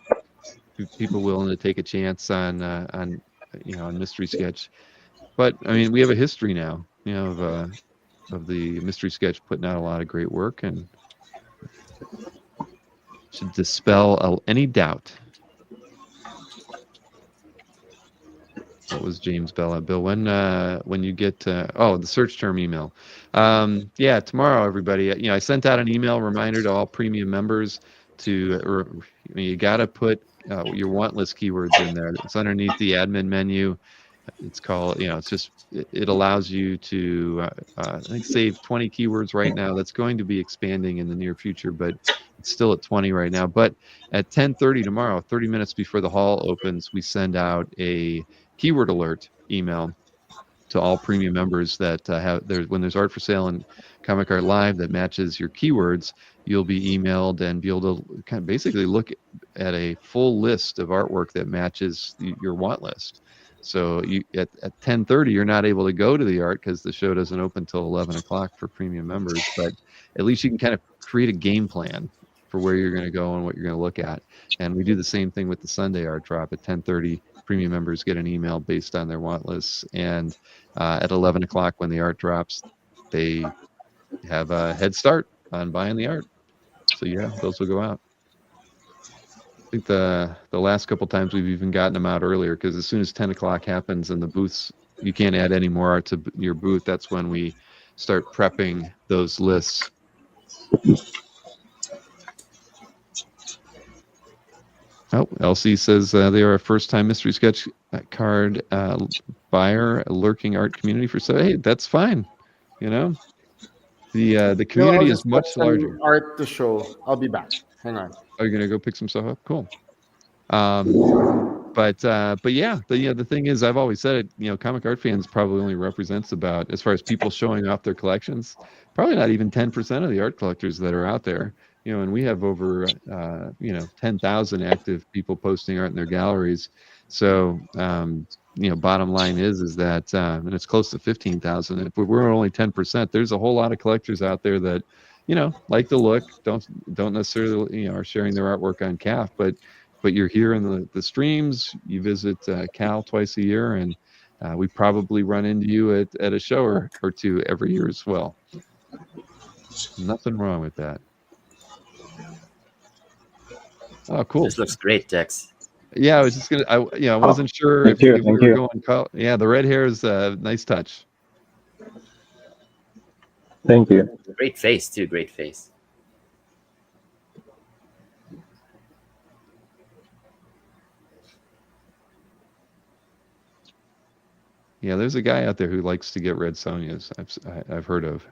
Speaker 1: People willing to take a chance on Mystery Sketch. But I mean, we have a history now, of the Mystery Sketch putting out a lot of great work, and should dispel any doubt. What was James Bella? Bill, when you get the search term email. Tomorrow, everybody. I sent out an email reminder to all premium members you got to put your want list keywords in there. It's underneath the admin menu. It's called, it allows you to, I think, save 20 keywords right now. That's going to be expanding in the near future, but it's still at 20 right now. But at 10:30 tomorrow, 30 minutes before the hall opens, we send out a keyword alert email to all premium members that when there's art for sale and Comic Art Live that matches your keywords, you'll be emailed and be able to kind of basically look at a full list of artwork that matches your want list. So at 10:30, you're not able to go to the art because the show doesn't open until 11 o'clock for premium members. But at least you can kind of create a game plan for where you're going to go and what you're going to look at. And we do the same thing with the Sunday art drop. At 10:30, premium members get an email based on their want lists. And at 11 o'clock when the art drops, they have a head start on buying the art. So yeah, those will go out. I think the last couple times we've even gotten them out earlier, because as soon as 10 o'clock happens and the booths, you can't add any more art to your booth, that's when we start prepping those lists. Oh, Elsie says they are a first-time Mystery Sketch card buyer, a lurking art community for so. Hey, that's fine. The community is much larger.
Speaker 2: Art to show. I'll be back. Hang on.
Speaker 1: Are you gonna go pick some stuff up? Cool. But yeah, the thing is, I've always said it. Comic art fans probably only represents about, as far as people showing off their collections, probably not even 10% of the art collectors that are out there. And we have over 10,000 active people posting art in their galleries. So bottom line is that, and it's close to 15,000. If we're only 10%, there's a whole lot of collectors out there that like the look, don't necessarily are sharing their artwork on CAF, but you're here in the streams. You visit Cal twice a year, and we probably run into you at a show or two every year as well. Nothing wrong with that. Oh, cool.
Speaker 4: This looks great, Tex.
Speaker 1: Yeah, I was just gonna. I wasn't sure if we were going. Yeah, the red hair is a nice touch.
Speaker 3: Thank you.
Speaker 4: Great face too. Great face.
Speaker 1: Yeah, there's a guy out there who likes to get red Sonias. I've heard of.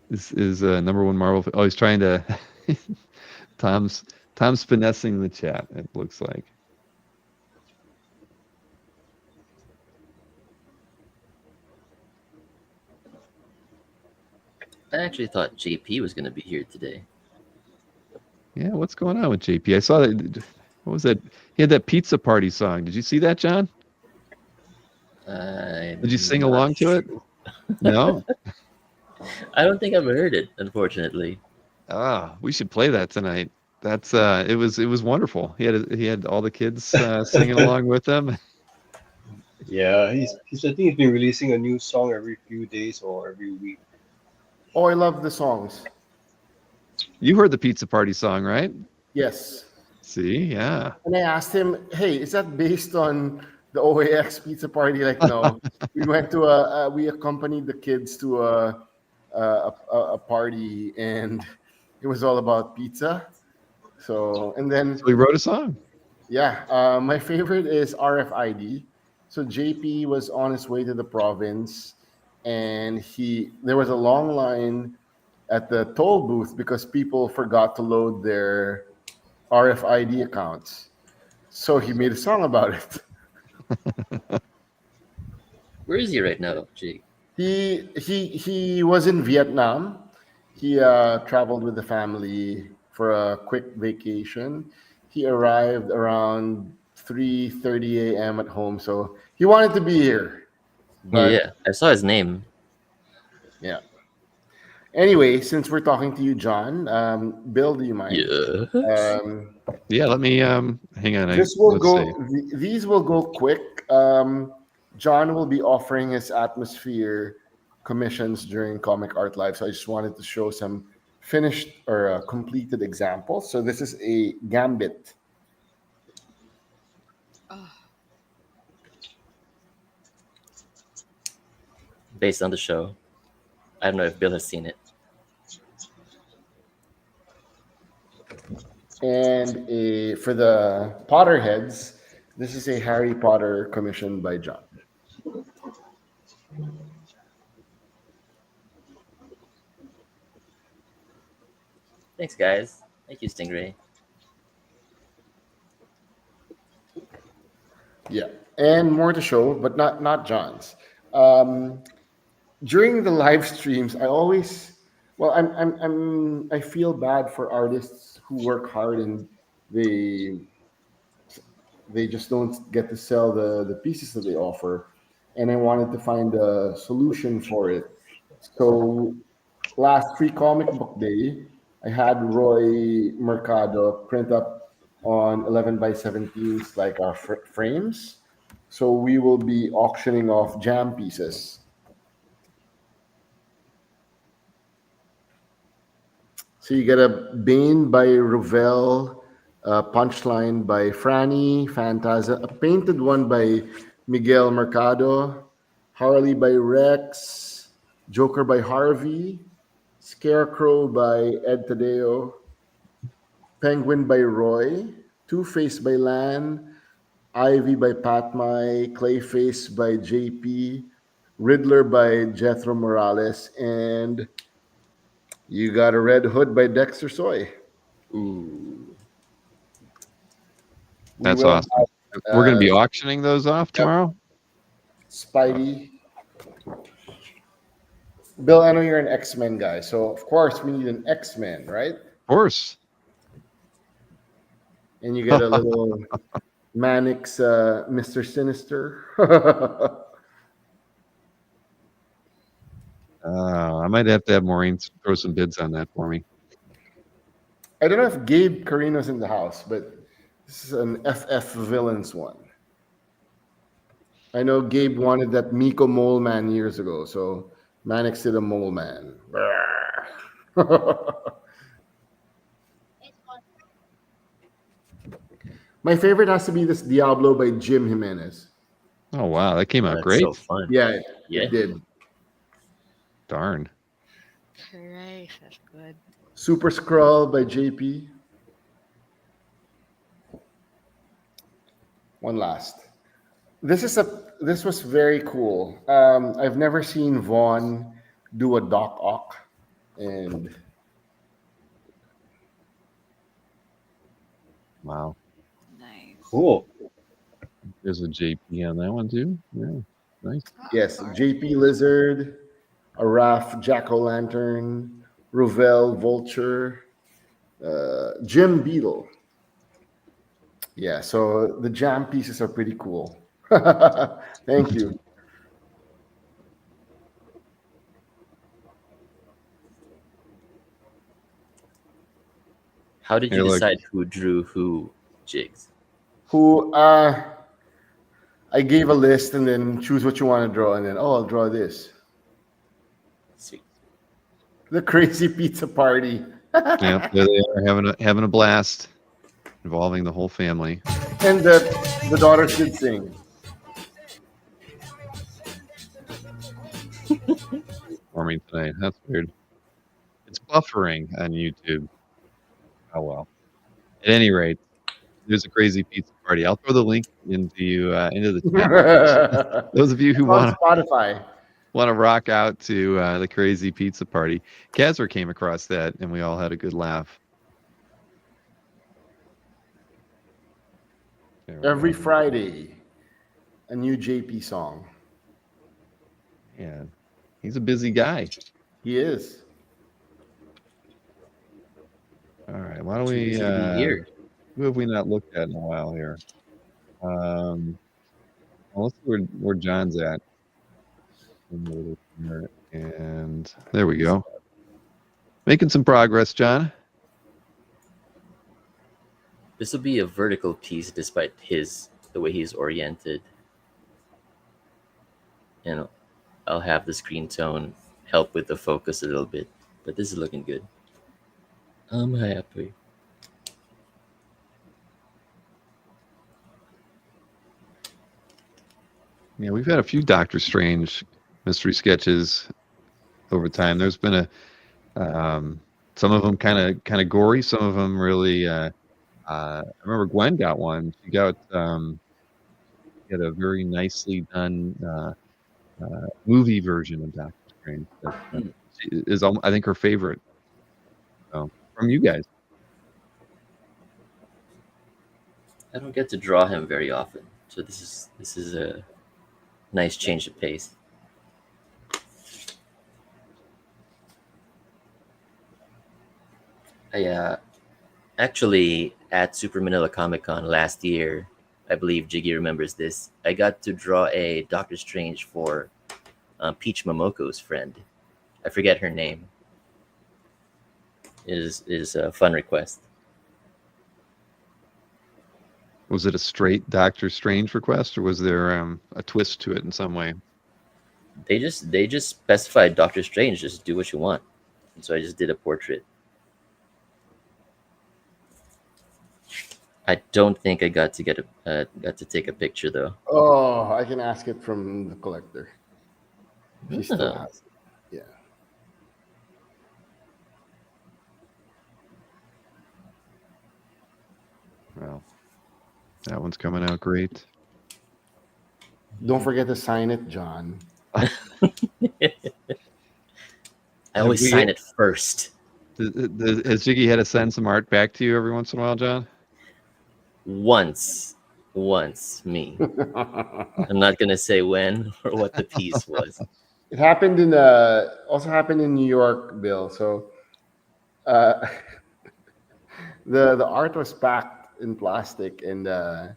Speaker 1: This is number one Marvel. Oh, he's trying to. Tom's finessing the chat. It looks like.
Speaker 4: I actually thought JP was going to be here today.
Speaker 1: Yeah, what's going on with JP? I saw that. What was that? He had that pizza party song. Did you see that, John? Did you sing along to it? No.
Speaker 4: I don't think I've heard it, unfortunately.
Speaker 1: We should play that tonight. That's it was wonderful. He had all the kids singing along with him.
Speaker 7: Yeah, I think he's been releasing a new song every few days or every week.
Speaker 2: Oh, I love the songs.
Speaker 1: You heard the pizza party song, right?
Speaker 2: Yes.
Speaker 1: See, yeah.
Speaker 2: And I asked him, "Hey, is that based on the OAX pizza party?" Like, no. We went to we accompanied the kids to a party, and it was all about pizza. So, and then
Speaker 1: we wrote a song.
Speaker 2: Yeah, my favorite is RFID. So JP was on his way to the province, and there was a long line at the toll booth because people forgot to load their RFID accounts. So he made a song about it.
Speaker 4: Where is he right now, Jake?
Speaker 2: He was in Vietnam. He traveled with the family for a quick vacation. He arrived around 3:30 a.m. at home, so he wanted to be here. But,
Speaker 4: yeah, I saw his name.
Speaker 2: Yeah. Anyway, since we're talking to you, John, Bill, do you mind?
Speaker 4: Yeah.
Speaker 1: Yeah, let me hang on.
Speaker 2: This will go. These will go quick. John will be offering his atmosphere commissions during Comic Art Live, so I just wanted to show some finished or completed examples. So this is a Gambit.
Speaker 4: Based on the show. I don't know if Bill has seen it.
Speaker 2: And for the Potterheads, this is a Harry Potter commissioned by John.
Speaker 4: Thanks, guys. Thank you, Stingray.
Speaker 2: Yeah, and more to show, but not John's. During the live streams, I always, well, I feel bad for artists who work hard and they just don't get to sell the pieces that they offer, and I wanted to find a solution for it. So last Free Comic Book Day, I had Roy Mercado print up on 11 by 17s like our frames. So we will be auctioning off jam pieces. So you get a Bane by Rovell, a Punchline by Franny Fantaza, a painted one by Miguel Mercado, Harley by Rex, Joker by Harvey, Scarecrow by Ed Tadeo, Penguin by Roy, Two-Face by Lan, Ivy by Patmai, Clayface by JP, Riddler by Jethro Morales, and you got a Red Hood by Dexter Soy.
Speaker 4: Ooh.
Speaker 1: That's awesome. We're going to be auctioning those off tomorrow?
Speaker 2: Spidey. Bill, I know you're an X-Men guy, so of course we need an X-Men, right?
Speaker 1: Of course.
Speaker 2: And you get a little Mannix Mr. Sinister.
Speaker 1: I might have to have Maureen throw some bids on that for me.
Speaker 2: I don't know if Gabe Carino's in the house, but this is an FF Villains one. I know Gabe wanted that Miko Mole Man years ago, so Mannix did a Mole Man. My favorite has to be this Diablo by Jim Jimenez.
Speaker 1: Oh, wow. That came out great.
Speaker 4: So fun.
Speaker 2: Yeah, it did.
Speaker 1: Darn.
Speaker 6: Right, that's good.
Speaker 2: Super Skrull by JP. One last. This was very cool. I've never seen Vaughn do a Doc Ock, and
Speaker 1: Wow.
Speaker 6: Nice.
Speaker 7: Cool.
Speaker 1: There's a JP on that one too. Yeah. Nice.
Speaker 2: yes, JP Lizard, a Raph Jack O' Lantern, Rovell Vulture, Jim Beetle. Yeah, so the jam pieces are pretty cool. Thank you.
Speaker 4: How did
Speaker 1: Hey,
Speaker 4: you
Speaker 1: look.
Speaker 4: decide who drew who jigs?
Speaker 2: Who I gave a list and then choose what you want to draw, and then I'll draw this.
Speaker 4: Sweet.
Speaker 2: The crazy pizza party.
Speaker 1: Yeah, there they are having a blast, involving the whole family.
Speaker 2: And the daughters did sing.
Speaker 1: Performing tonight. That's weird. It's buffering on YouTube. Oh well. At any rate, there's a crazy pizza party. I'll throw the link into the chat. Those of you who
Speaker 2: on
Speaker 1: want
Speaker 2: Spotify.
Speaker 1: to rock out to the crazy pizza party. Cassara came across that, and we all had a good laugh. There we
Speaker 2: Every
Speaker 1: go.
Speaker 2: Friday, a new JP song.
Speaker 1: Yeah, he's a busy guy.
Speaker 2: He is.
Speaker 1: All right, why don't we?
Speaker 4: Busy to be here.
Speaker 1: Who have we not looked at in a while here? Well, let's see where John's at. And there we go. Making some progress, John.
Speaker 4: This will be a vertical piece despite the way he's oriented. And I'll have the screen tone help with the focus a little bit. But this is looking good. I'm happy.
Speaker 1: Yeah, we've had a few Doctor Strange mystery sketches over time. There's been some of them kind of gory, some of them really. I remember Gwen got one. She got a very nicely done movie version of Doctor Strange that is, I think, her favorite. So, from you guys.
Speaker 4: I don't get to draw him very often, so this is a nice change of pace. I actually at Super Manila Comic Con last year, I believe Jiggy remembers this. I got to draw a Doctor Strange for Peach Momoko's friend. I forget her name. It is a fun request.
Speaker 1: Was it a straight Doctor Strange request, or was there a twist to it in some way?
Speaker 4: They just specified Doctor Strange. Just do what you want. And so I just did a portrait. I don't think I got to take a picture though.
Speaker 2: Oh, I can ask it from the collector. She still has it. Yeah.
Speaker 1: Well, that one's coming out great.
Speaker 2: Don't forget to sign it, John.
Speaker 4: I always sign it first.
Speaker 1: Has Jiggy had to send some art back to you every once in a while, John?
Speaker 4: Once me. I'm not gonna say when or what the piece was.
Speaker 2: It happened also happened in New York, Bill. So the art was packed in plastic, and I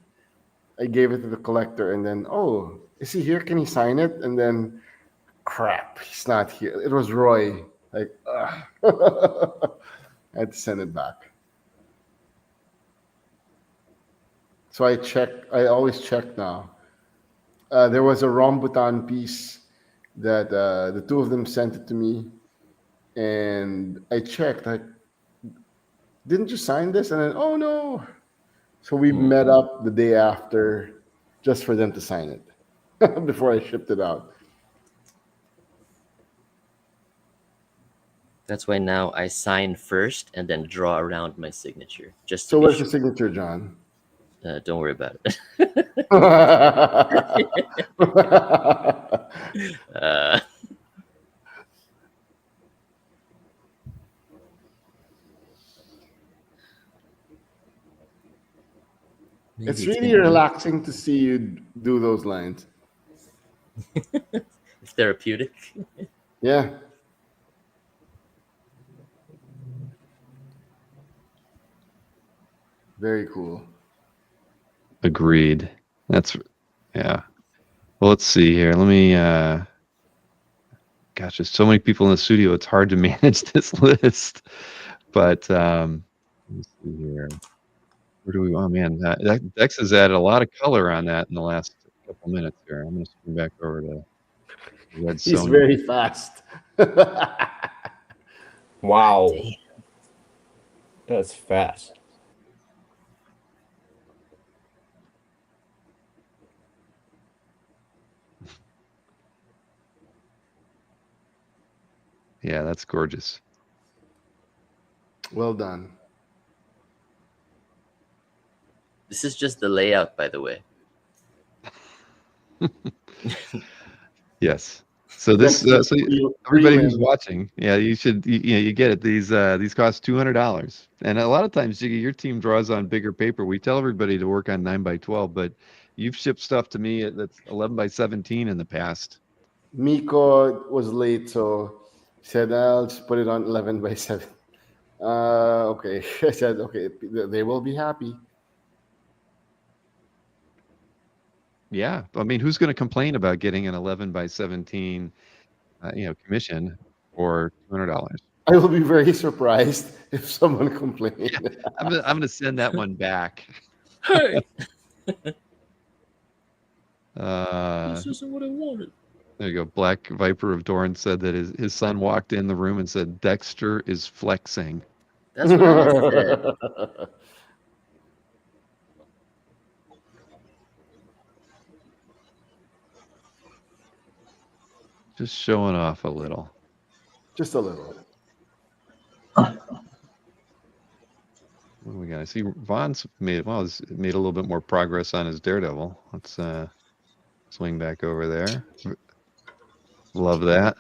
Speaker 2: gave it to the collector, and then, oh, is he here? Can he sign it? And then, crap, he's not here. It was Roy. Like, I had to send it back. So I always check now. There was a Rambutan piece that the two of them sent it to me, and I checked. Like, didn't you sign this? And then, oh no. So we met up the day after just for them to sign it before I shipped it out.
Speaker 4: That's why now I sign first and then draw around my signature. Just to
Speaker 2: So
Speaker 4: be
Speaker 2: where's
Speaker 4: sure.
Speaker 2: the signature, John?
Speaker 4: Don't worry about it. uh,
Speaker 2: It's
Speaker 4: maybe
Speaker 2: really
Speaker 4: gonna be
Speaker 2: relaxing to see you do those lines.
Speaker 4: it's therapeutic.
Speaker 2: Yeah. Very cool.
Speaker 1: Agreed. That's yeah. Well, let's see here. Let me. Gosh, there's so many people in the studio. It's hard to manage this list. But let me see here. Where do we? Oh man, Dex has added a lot of color on that in the last couple minutes here. I'm going to swing back over to Red
Speaker 2: He's
Speaker 1: Sony.
Speaker 2: very fast.
Speaker 14: Wow. That's fast.
Speaker 1: Yeah, that's gorgeous.
Speaker 2: Well done.
Speaker 4: This is just the layout, by the way.
Speaker 1: Yes. So this,
Speaker 2: Dexter's
Speaker 1: so everybody who's watching, yeah, you should, you get it. These cost $200, and a lot of times, Jiggy, your team draws on bigger paper. We tell everybody to work on 9x12, but you've shipped stuff to me that's 11x17 in the past.
Speaker 2: Miko was late, so he said, I'll just put it on 11x7. Okay. I said, okay, they will be happy.
Speaker 1: Yeah, I mean, who's going to complain about getting an 11x17, commission for $200?
Speaker 2: I will be very surprised if someone complains.
Speaker 1: Yeah, I'm gonna send that one back.
Speaker 4: Hey,
Speaker 1: this
Speaker 4: isn't what I wanted.
Speaker 1: There you go. Black Viper of Dorn said that his son walked in the room and said, Dexter is flexing.
Speaker 4: That's what I said.
Speaker 1: Just showing off a little.
Speaker 2: Just a little.
Speaker 1: What do we got? I see Vaughn's made a little bit more progress on his Daredevil. Let's swing back over there. Love that.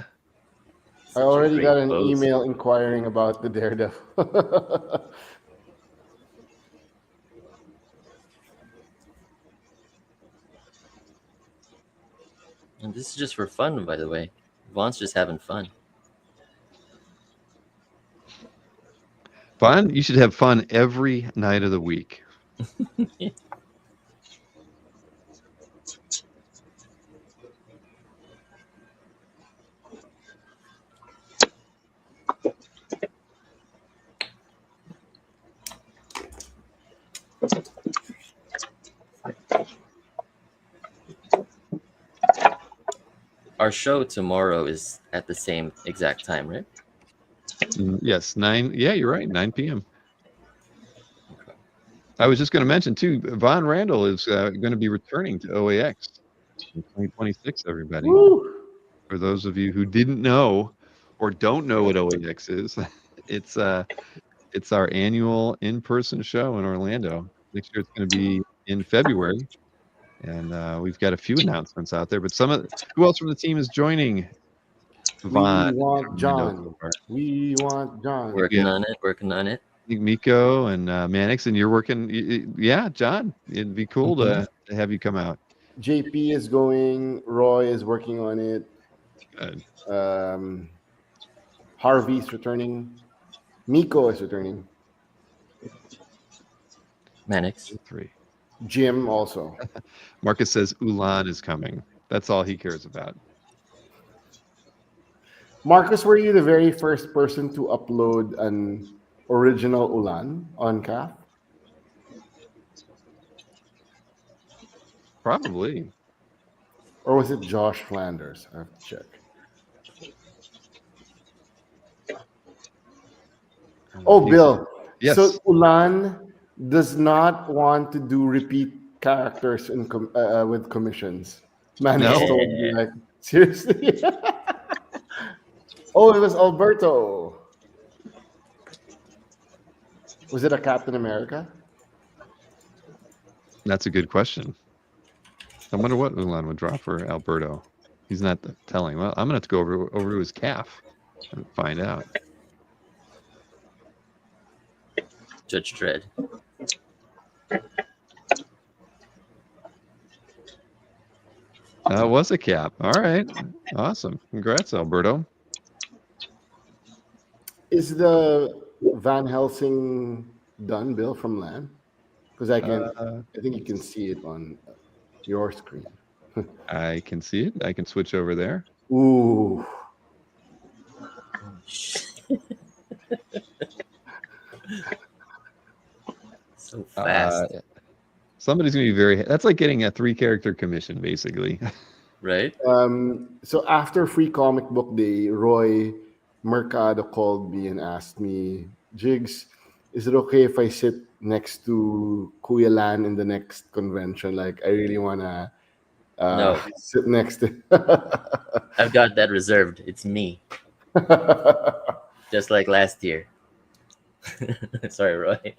Speaker 2: I already got an email inquiring about the Daredevil.
Speaker 4: And this is just for fun, by the way. Vaughn's just having fun.
Speaker 1: Vaughn, you should have fun every night of the week.
Speaker 4: Our show tomorrow is at the same exact time, right?
Speaker 1: Yes, 9. Yeah, you're right. 9 p.m. I was just going to mention too. Von Randall is going to be returning to OAX in 2026. Everybody,
Speaker 2: Woo!
Speaker 1: For those of you who didn't know or don't know what OAX is, it's our annual in-person show in Orlando. Next year it's going to be in February, and we've got a few announcements out there. But who else from the team is joining? Vaughn.
Speaker 2: We want John. We want John.
Speaker 4: Working on it.
Speaker 1: I think Miko and Mannix, and you're working. Yeah, John, it'd be cool to have you come out.
Speaker 2: JP is going. Roy is working on it.
Speaker 1: Good.
Speaker 2: Harvey's returning. Miko is returning.
Speaker 4: Mannix.
Speaker 1: 3.
Speaker 2: Jim also.
Speaker 1: Marcus says Ulan is coming. That's all he cares about.
Speaker 2: Marcus, were you the very first person to upload an original Ulan on CAF?
Speaker 1: Probably.
Speaker 2: Or was it Josh Flanders? I have to check. Oh, Bill.
Speaker 1: Yes.
Speaker 2: So Ulan does not want to do repeat characters with commissions. Man,
Speaker 1: No.
Speaker 2: told me, like, seriously? Oh, it was Alberto. Was it a Captain America?
Speaker 1: That's a good question. I wonder what Ulan would draw for Alberto. He's not telling. Well, I'm gonna have to go over to his calf and find out.
Speaker 4: Judge Dredd.
Speaker 1: That was a cap. All right. Awesome. Congrats, Alberto.
Speaker 2: Is the Van Helsing done, Bill, from LAN? Because I think you can see it on your screen.
Speaker 1: I can see it. I can switch over there.
Speaker 2: Ooh.
Speaker 4: So fast.
Speaker 1: Somebody's gonna be very. That's like getting a 3-character commission, basically.
Speaker 4: Right.
Speaker 2: So after Free Comic Book Day, Roy Mercado called me and asked me, Jigs, is it okay if I sit next to Kuya Lan in the next convention? Like, I really wanna
Speaker 4: No.
Speaker 2: sit next to.
Speaker 4: I've got that reserved. It's me. Just like last year. Sorry, Roy.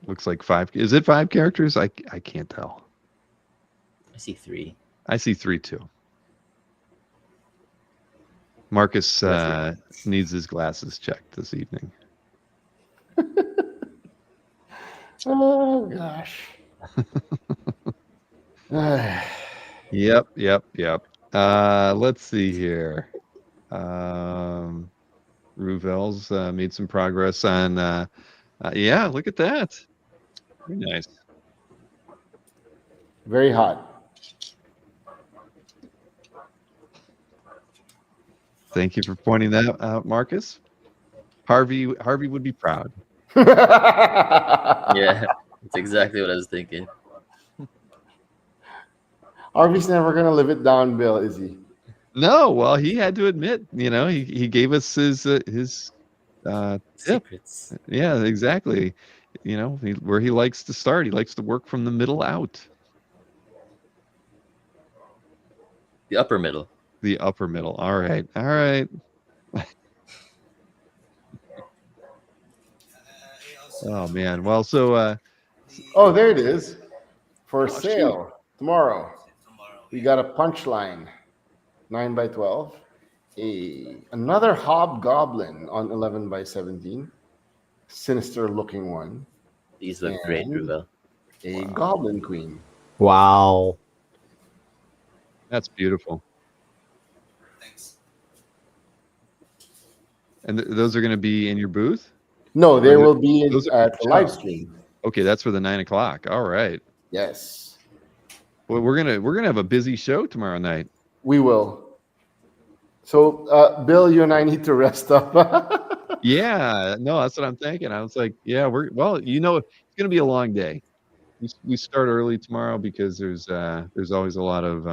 Speaker 1: Looks like 5. Is it 5 characters? I can't tell.
Speaker 4: I see 3.
Speaker 1: I see 3 too. Marcus needs his glasses checked this evening.
Speaker 2: Oh gosh.
Speaker 1: Yep. Let's see here. Ruvel's made some progress on. Yeah, look at that. Very nice.
Speaker 2: Very hot.
Speaker 1: Thank you for pointing that out, Marcus. Harvey would be proud.
Speaker 4: Yeah, that's exactly what I was thinking.
Speaker 2: Harvey's never gonna live it down, Bill, is he?
Speaker 1: No, well, he had to admit, he gave us his
Speaker 4: secrets.
Speaker 1: Yeah, exactly. Where he likes to start. He likes to work from the middle out.
Speaker 4: The upper middle.
Speaker 1: The upper middle. All right. Oh man. Well, so
Speaker 2: oh, there it is. For sale tomorrow. We got a punchline. 9x12. Another hobgoblin on 11x17. Sinister looking one.
Speaker 4: These look great, Ruvel.
Speaker 2: A goblin queen.
Speaker 14: Wow.
Speaker 1: That's beautiful.
Speaker 8: Thanks.
Speaker 1: And those are going to be in your booth?
Speaker 2: No, they will be at the live stream.
Speaker 1: Okay, that's for the 9 o'clock. All right.
Speaker 2: Yes.
Speaker 1: Well, we're gonna have a busy show tomorrow night.
Speaker 2: We will. So, Bill, you and I need to rest up.
Speaker 1: Yeah, no, that's what I'm thinking. I was like, yeah, it's gonna be a long day. We start early tomorrow because there's always a lot of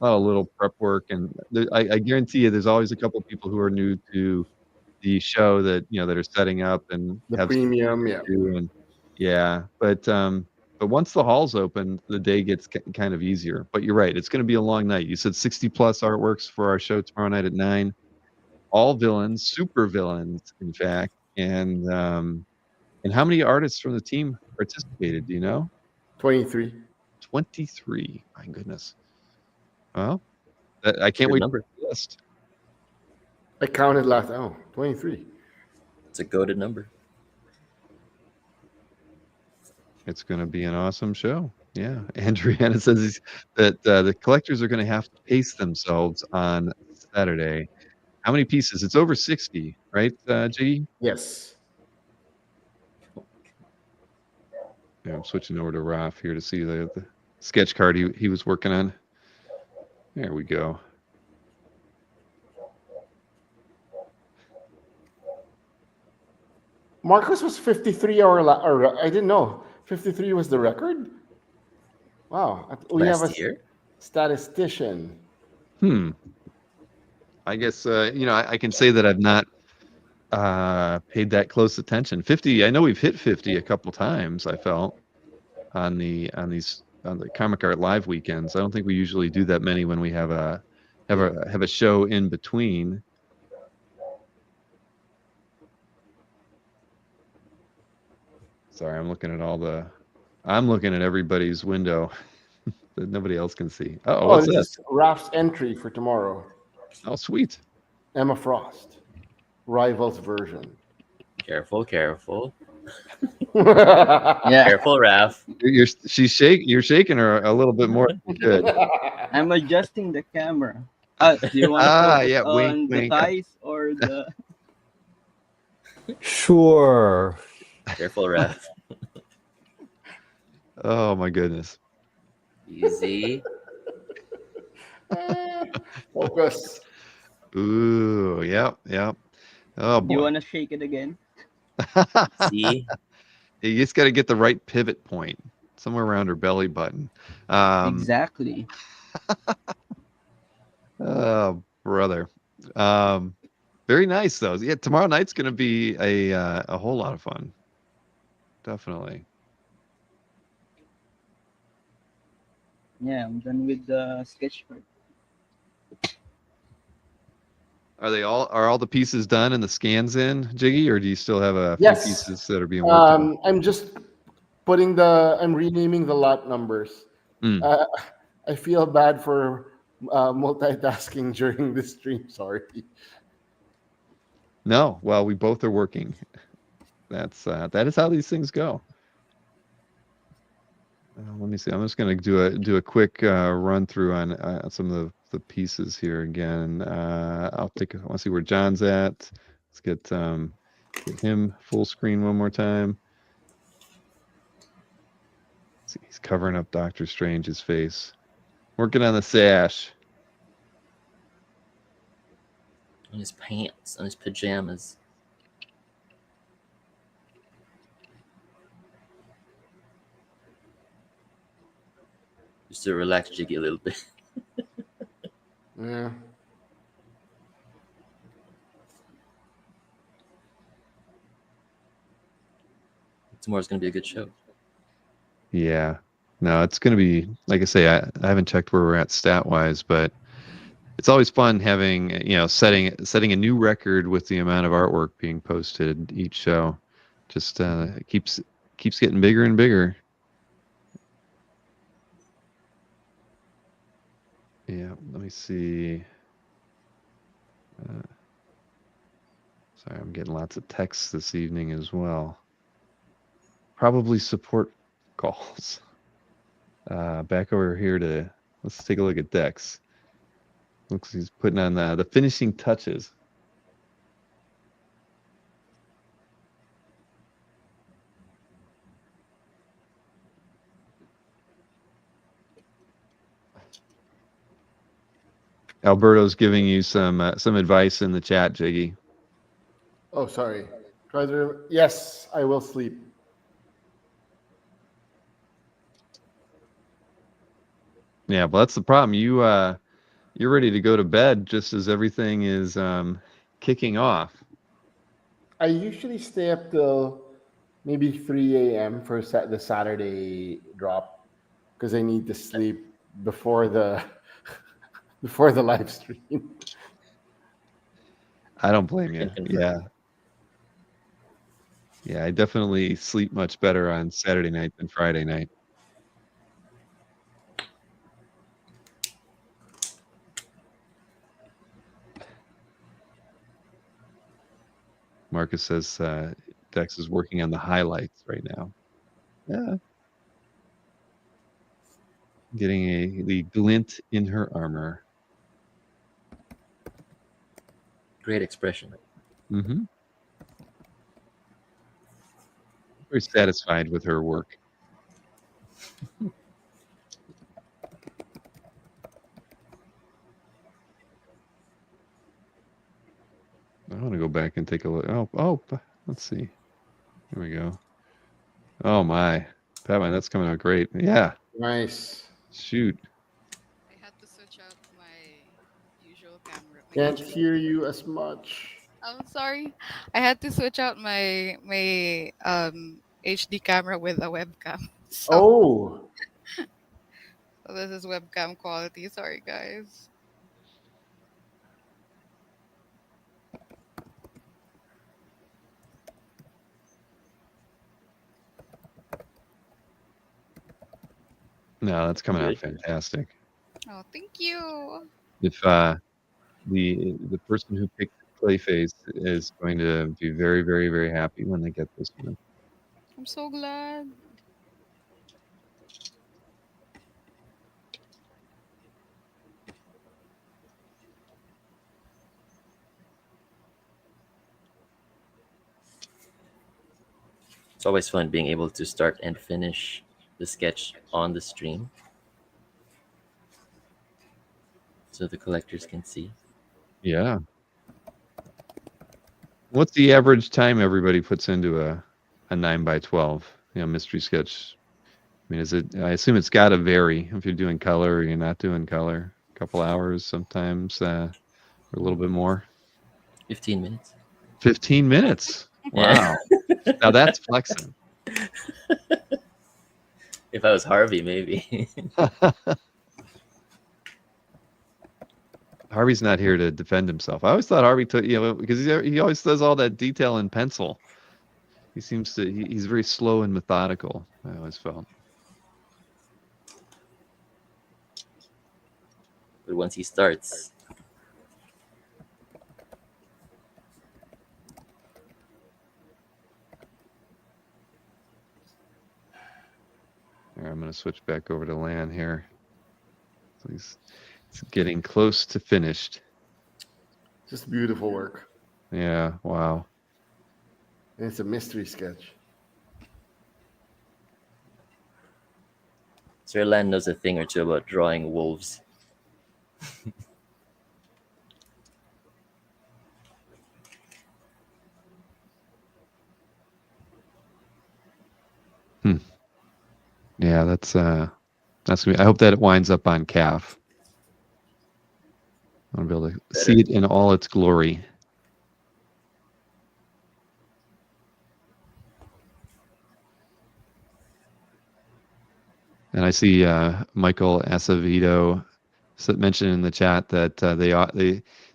Speaker 1: little prep work, and I guarantee you, there's always a couple people who are new to the show that that are setting up and
Speaker 2: The
Speaker 1: have
Speaker 2: premium,
Speaker 1: stuff to do, and but once the hall's open, the day gets kind of easier. But you're right, it's going to be a long night. You said 60 plus artworks for our show tomorrow night at 9. All villains, super villains, in fact. And how many artists from the team participated? Do you know?
Speaker 2: 23.
Speaker 1: 23. My goodness. Well, I can't wait
Speaker 4: number.
Speaker 1: for the list.
Speaker 2: I counted last. 23.
Speaker 4: It's a goated number.
Speaker 1: It's going to be an awesome show. Yeah. Andriana says that the collectors are going to have to pace themselves on Saturday. How many pieces? It's over 60, right, G?
Speaker 2: Yes.
Speaker 1: Yeah, I'm switching over to Ralph here to see the sketch card he was working on. There we go.
Speaker 2: Marcus was 53 or I didn't know. 53 was the record? Wow. We have a statistician.
Speaker 1: I guess I can say that I've not paid that close attention. 50. I know we've hit 50 a couple times. I felt on the Comic Art Live weekends. I don't think we usually do that many when we have a show in between. Sorry, I'm looking at everybody's window that nobody else can see. Oh, what's
Speaker 2: this
Speaker 1: this?
Speaker 2: is Raf's entry for tomorrow.
Speaker 1: Oh, sweet.
Speaker 2: Emma Frost, Rivals version.
Speaker 4: Careful.
Speaker 13: Yeah.
Speaker 4: Careful, Raph.
Speaker 1: You're shaking her a little bit more than you should.
Speaker 13: I'm adjusting the camera. Do you want to focus
Speaker 1: yeah, wink,
Speaker 13: on the
Speaker 1: wink.
Speaker 13: thighs or the?
Speaker 14: Sure.
Speaker 4: Careful, Raph.
Speaker 1: Oh my goodness.
Speaker 4: Easy.
Speaker 2: Focus.
Speaker 1: Ooh, yep. Oh
Speaker 13: Do you
Speaker 1: boy.
Speaker 13: want to shake it again?
Speaker 4: See?
Speaker 1: You just got to get the right pivot point somewhere around her belly button.
Speaker 13: Exactly.
Speaker 1: Oh, brother. Very nice though. Yeah, tomorrow night's going to be a whole lot of fun. Definitely.
Speaker 13: Yeah, I'm done with the sketch part.
Speaker 1: Are all the pieces done and the scans in, Jiggy, or do you still have a few
Speaker 2: Yes.
Speaker 1: pieces that are being worked on?
Speaker 2: I'm just I'm renaming the lot numbers.
Speaker 1: Mm.
Speaker 2: I feel bad for multitasking during this stream. Sorry.
Speaker 1: No, well, we both are working. That is how these things go. Let me see. I'm just going to do a quick run through on some of the pieces here again. I want to see where John's at. Let's get him full screen one more time. See, he's covering up Doctor Strange's face. Working on the sash.
Speaker 4: On his pants, on his pajamas. Just to relax Jiggy a little bit.
Speaker 2: Yeah.
Speaker 4: Tomorrow's gonna be a good show.
Speaker 1: Yeah. No, it's going to be, like I say, I haven't checked where we're at stat wise, but it's always fun having, setting a new record with the amount of artwork being posted each show. Just keeps getting bigger and bigger. Yeah, let me see. Sorry, I'm getting lots of texts this evening as well. Probably support calls. Back over here let's take a look at Dex. Looks like he's putting on the finishing touches. Alberto's giving you some advice in the chat, Jiggy.
Speaker 2: Oh, sorry. Yes, I will sleep.
Speaker 1: Yeah, but that's the problem. You're ready to go to bed just as everything is kicking off.
Speaker 2: I usually stay up till maybe 3 a.m. for the Saturday drop because I need to sleep before the live stream.
Speaker 1: I don't blame you. Yeah. Yeah, I definitely sleep much better on Saturday night than Friday night. Marcus says Dex is working on the highlights right now. Yeah. Getting the glint in her armor.
Speaker 4: Great expression.
Speaker 1: Mm-hmm. Very satisfied with her work. I want to go back and take a look. Oh, let's see. Here we go. Oh my, Batman, that's coming out great. Yeah.
Speaker 2: Nice.
Speaker 1: Shoot.
Speaker 6: I had to switch out my usual camera.
Speaker 2: Can't hear you as much.
Speaker 6: I'm sorry. I had to switch out my HD camera with a webcam.
Speaker 2: So
Speaker 6: this is webcam quality. Sorry, guys.
Speaker 1: No, that's coming out fantastic.
Speaker 6: Oh, thank you.
Speaker 1: If the person who picked Clayface is going to be very, very, very happy when they get this one.
Speaker 6: I'm so glad.
Speaker 4: It's always fun being able to start and finish the sketch on the stream, so the collectors can see.
Speaker 1: Yeah. What's the average time everybody puts into a 9x12, mystery sketch? I mean, I assume it's got to vary if you're doing color or you're not doing color. A couple hours sometimes, or a little bit more.
Speaker 4: 15 minutes.
Speaker 1: 15 minutes. Wow. Now that's flexing.
Speaker 4: If I was Harvey, maybe.
Speaker 1: Harvey's not here to defend himself. I always thought Harvey took, because he always does all that detail in pencil. He seems to, he's very slow and methodical, I always felt.
Speaker 4: But once he starts,
Speaker 1: All right, I'm going to switch back over to Lan here. So it's getting close to finished.
Speaker 2: Just beautiful work.
Speaker 1: Yeah, wow.
Speaker 2: And it's a mystery sketch.
Speaker 4: Sir Lan knows a thing or two about drawing wolves.
Speaker 1: Yeah, that's gonna be, I hope that it winds up on calf. I want to be able to see it in all its glory. And I see Michael Acevedo mentioned in the chat that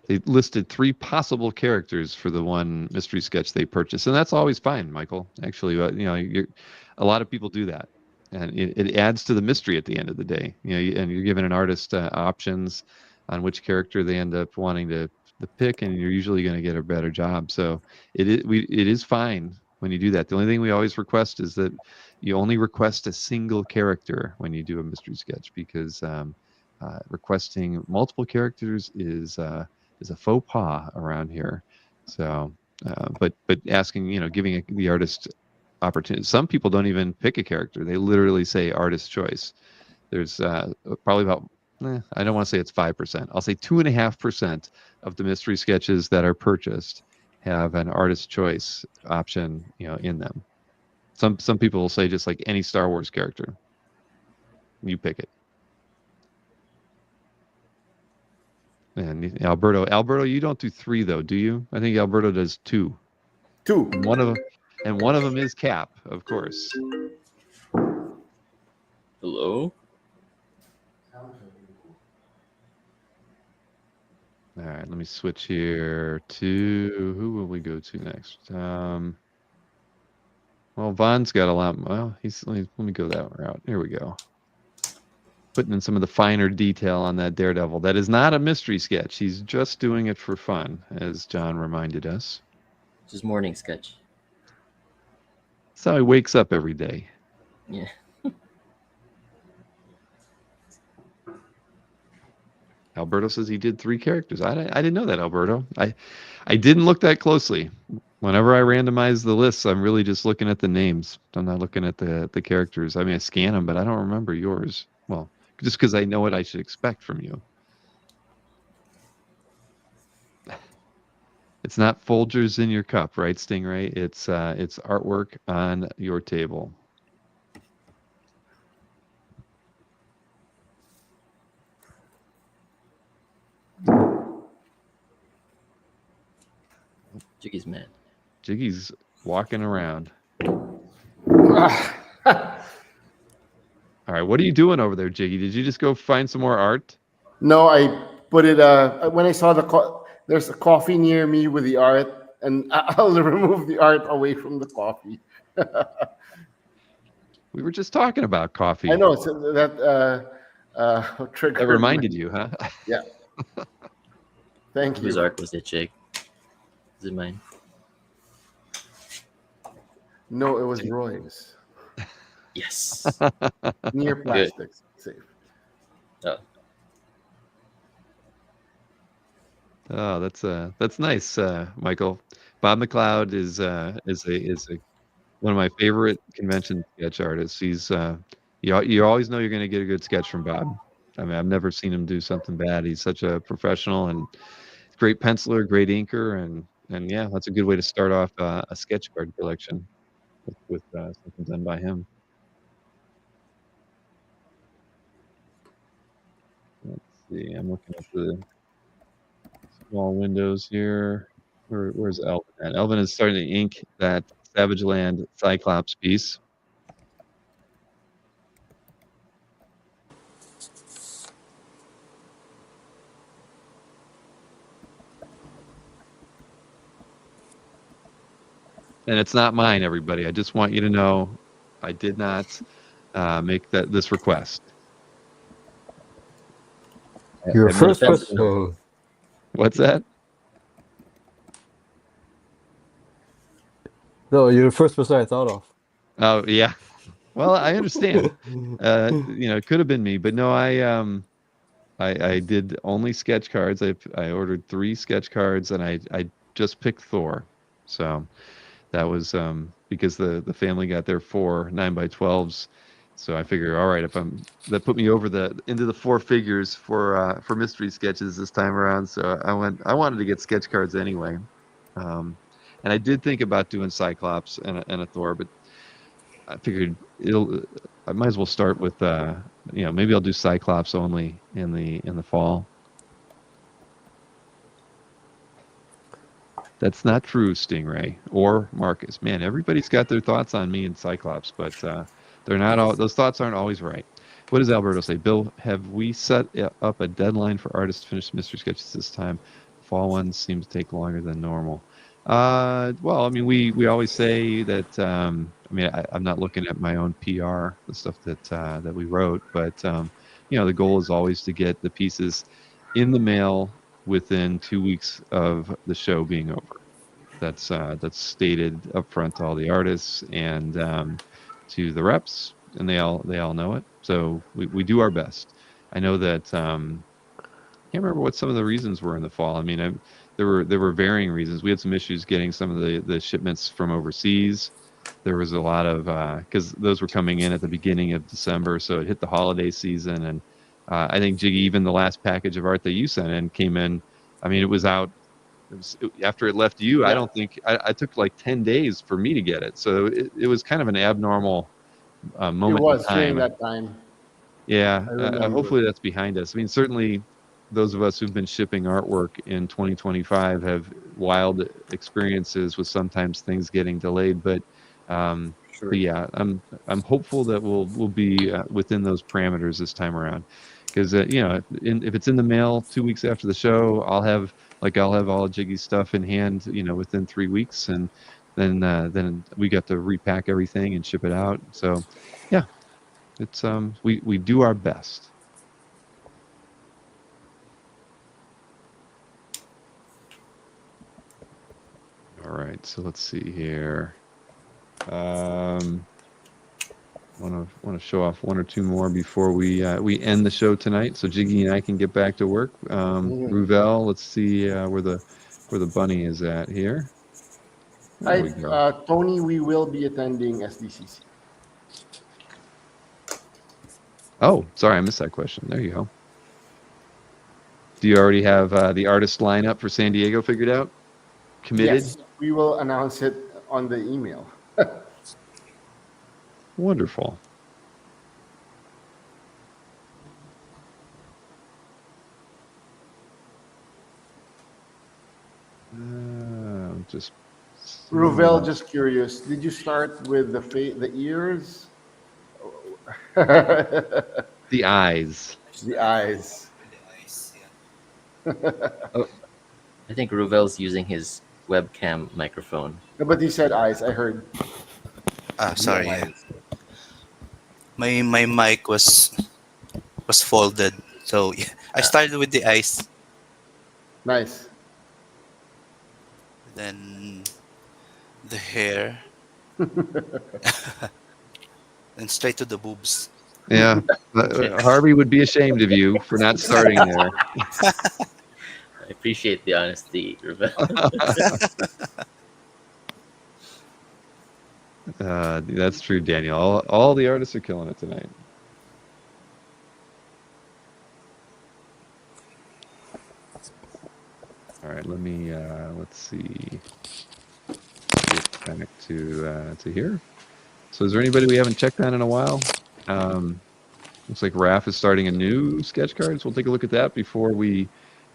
Speaker 1: they listed 3 possible characters for the one mystery sketch they purchased, and that's always fine, Michael. Actually, a lot of people do that, and it adds to the mystery at the end of the day. And you're giving an artist options on which character they end up wanting to pick, and you're usually going to get a better job. So it is fine when you do that. The only thing we always request is that you only request a single character when you do a mystery sketch, because requesting multiple characters is a faux pas around here. So, but asking, giving the artist opportunity. Some people don't even pick a character; they literally say artist choice. There's probably about, I don't want to say it's 5%. I'll say 2.5% of the mystery sketches that are purchased have an artist choice option, in them. Some people will say just like any Star Wars character, you pick it. And Alberto, you don't do 3 though, do you? I think Alberto does 2.
Speaker 2: 2.
Speaker 1: And one of them is Cap, of course.
Speaker 4: Hello?
Speaker 1: All right, let me switch here to, who will we go to next? Well, Von's got a lot. Well, let me go that route. Here we go. Putting in some of the finer detail on that Daredevil. That is not a mystery sketch. He's just doing it for fun, as John reminded us.
Speaker 4: It's his morning sketch.
Speaker 1: That's how he wakes up every day.
Speaker 4: Yeah.
Speaker 1: Alberto says he did 3 characters. I didn't know that, Alberto. I didn't look that closely. Whenever I randomize the lists, I'm really just looking at the names. I'm not looking at the characters. I mean, I scan them, but I don't remember yours. Well, just because I know what I should expect from you. It's not Folgers in your cup, right, Stingray? It's artwork on your table.
Speaker 4: Jiggy's mad.
Speaker 1: Jiggy's walking around. All right, what are you doing over there, Jiggy? Did you just go find some more art?
Speaker 2: No, I put it. When I saw there's a coffee near me with the art, and I'll remove the art away from the coffee.
Speaker 1: We were just talking about coffee.
Speaker 2: I know, so that triggered.
Speaker 1: That reminded you, huh?
Speaker 2: Yeah. Thank
Speaker 4: Whose
Speaker 2: you.
Speaker 4: art was it, Jake? Is it mine?
Speaker 2: No, it was Roy's.
Speaker 4: Yes.
Speaker 2: Near
Speaker 4: Good.
Speaker 2: plastics. Safe.
Speaker 1: Oh, that's nice, Michael. Bob McLeod is a one of my favorite convention sketch artists. He's you always know you're going to get a good sketch from Bob. I mean, I've never seen him do something bad. He's such a professional and great penciler, great inker, and yeah, that's a good way to start off a sketch card collection with something done by him. Let's see. I'm looking at the small windows here. Where's Elvin at? Elvin is starting to ink that Savage Land Cyclops piece. And it's not mine, everybody. I just want you to know I did not make this request.
Speaker 14: You're
Speaker 1: I
Speaker 14: first
Speaker 1: made-
Speaker 14: person.
Speaker 1: What's that?
Speaker 14: No, you're the first person I thought of.
Speaker 1: Oh yeah. Well, I understand. It could have been me, but no, I did only sketch cards. I ordered 3 sketch cards, and I just picked Thor. So that was because the family got their 4 9x12s. So I figured, all right, that put me over into the 4 figures for mystery sketches this time around. So I wanted to get sketch cards anyway, and I did think about doing Cyclops and a Thor, but I figured I might as well start with maybe I'll do Cyclops only in the fall. That's not true, Stingray or Marcus. Man, everybody's got their thoughts on me and Cyclops, but they're not all. Those thoughts aren't always right. What does Alberto say? Bill, have we set up a deadline for artists to finish mystery sketches this time? Fall ones seem to take longer than normal. Well, I mean, we always say that. I'm not looking at my own PR, the stuff that we wrote, but the goal is always to get the pieces in the mail within 2 weeks of the show being over. That's stated up front to all the artists and to the reps, and they all know it. So we do our best. I know that can't remember what some of the reasons were in the fall. I mean, there were varying reasons. We had some issues getting some of the shipments from overseas. There was a lot of because those were coming in at the beginning of December, so it hit the holiday season, and I think Jiggy, even the last package of art that you sent in came in. I mean, it was out. After it left you, yeah. I don't think I took like 10 days for me to get it. So it was kind of an abnormal moment. It was in time.
Speaker 2: During that time.
Speaker 1: Yeah, hopefully that's behind us. I mean, certainly those of us who've been shipping artwork in 2025 have wild experiences with sometimes things getting delayed. But yeah, I'm hopeful that we'll be within those parameters this time around. Because if it's in the mail 2 weeks after the show, I'll have all of Jiggy's stuff in hand, within 3 weeks, and then we got to repack everything and ship it out. So, yeah, it's we do our best. All right, so let's see here. Want to show off 1 or 2 more before we end the show tonight, so Jiggy and I can get back to work. Ruvel, let's see where the bunny is at here.
Speaker 2: Hi, Tony. We will be attending SDCC.
Speaker 1: Oh, sorry, I missed that question. There you go. Do you already have the artist lineup for San Diego figured out? Committed?
Speaker 2: Yes, we will announce it on the email.
Speaker 1: Wonderful. Just
Speaker 2: Ruvel, just curious. Did you start with the ears?
Speaker 1: The eyes.
Speaker 2: The eyes.
Speaker 4: Oh, I think Ruvel's using his webcam microphone.
Speaker 2: No, but he said eyes. I heard.
Speaker 12: Sorry. My mic was folded. So yeah, I started with the eyes,
Speaker 2: Nice.
Speaker 12: then the hair, and straight to the boobs.
Speaker 1: Yeah, Harvey would be ashamed of you for not starting there.
Speaker 4: I appreciate the honesty, Ravel.
Speaker 1: That's true, Daniel. All the artists are killing it tonight. All right, let's see. Get back to here. So is there anybody we haven't checked on in a while? Looks like Raph is starting a new sketch card, so we'll take a look at that before we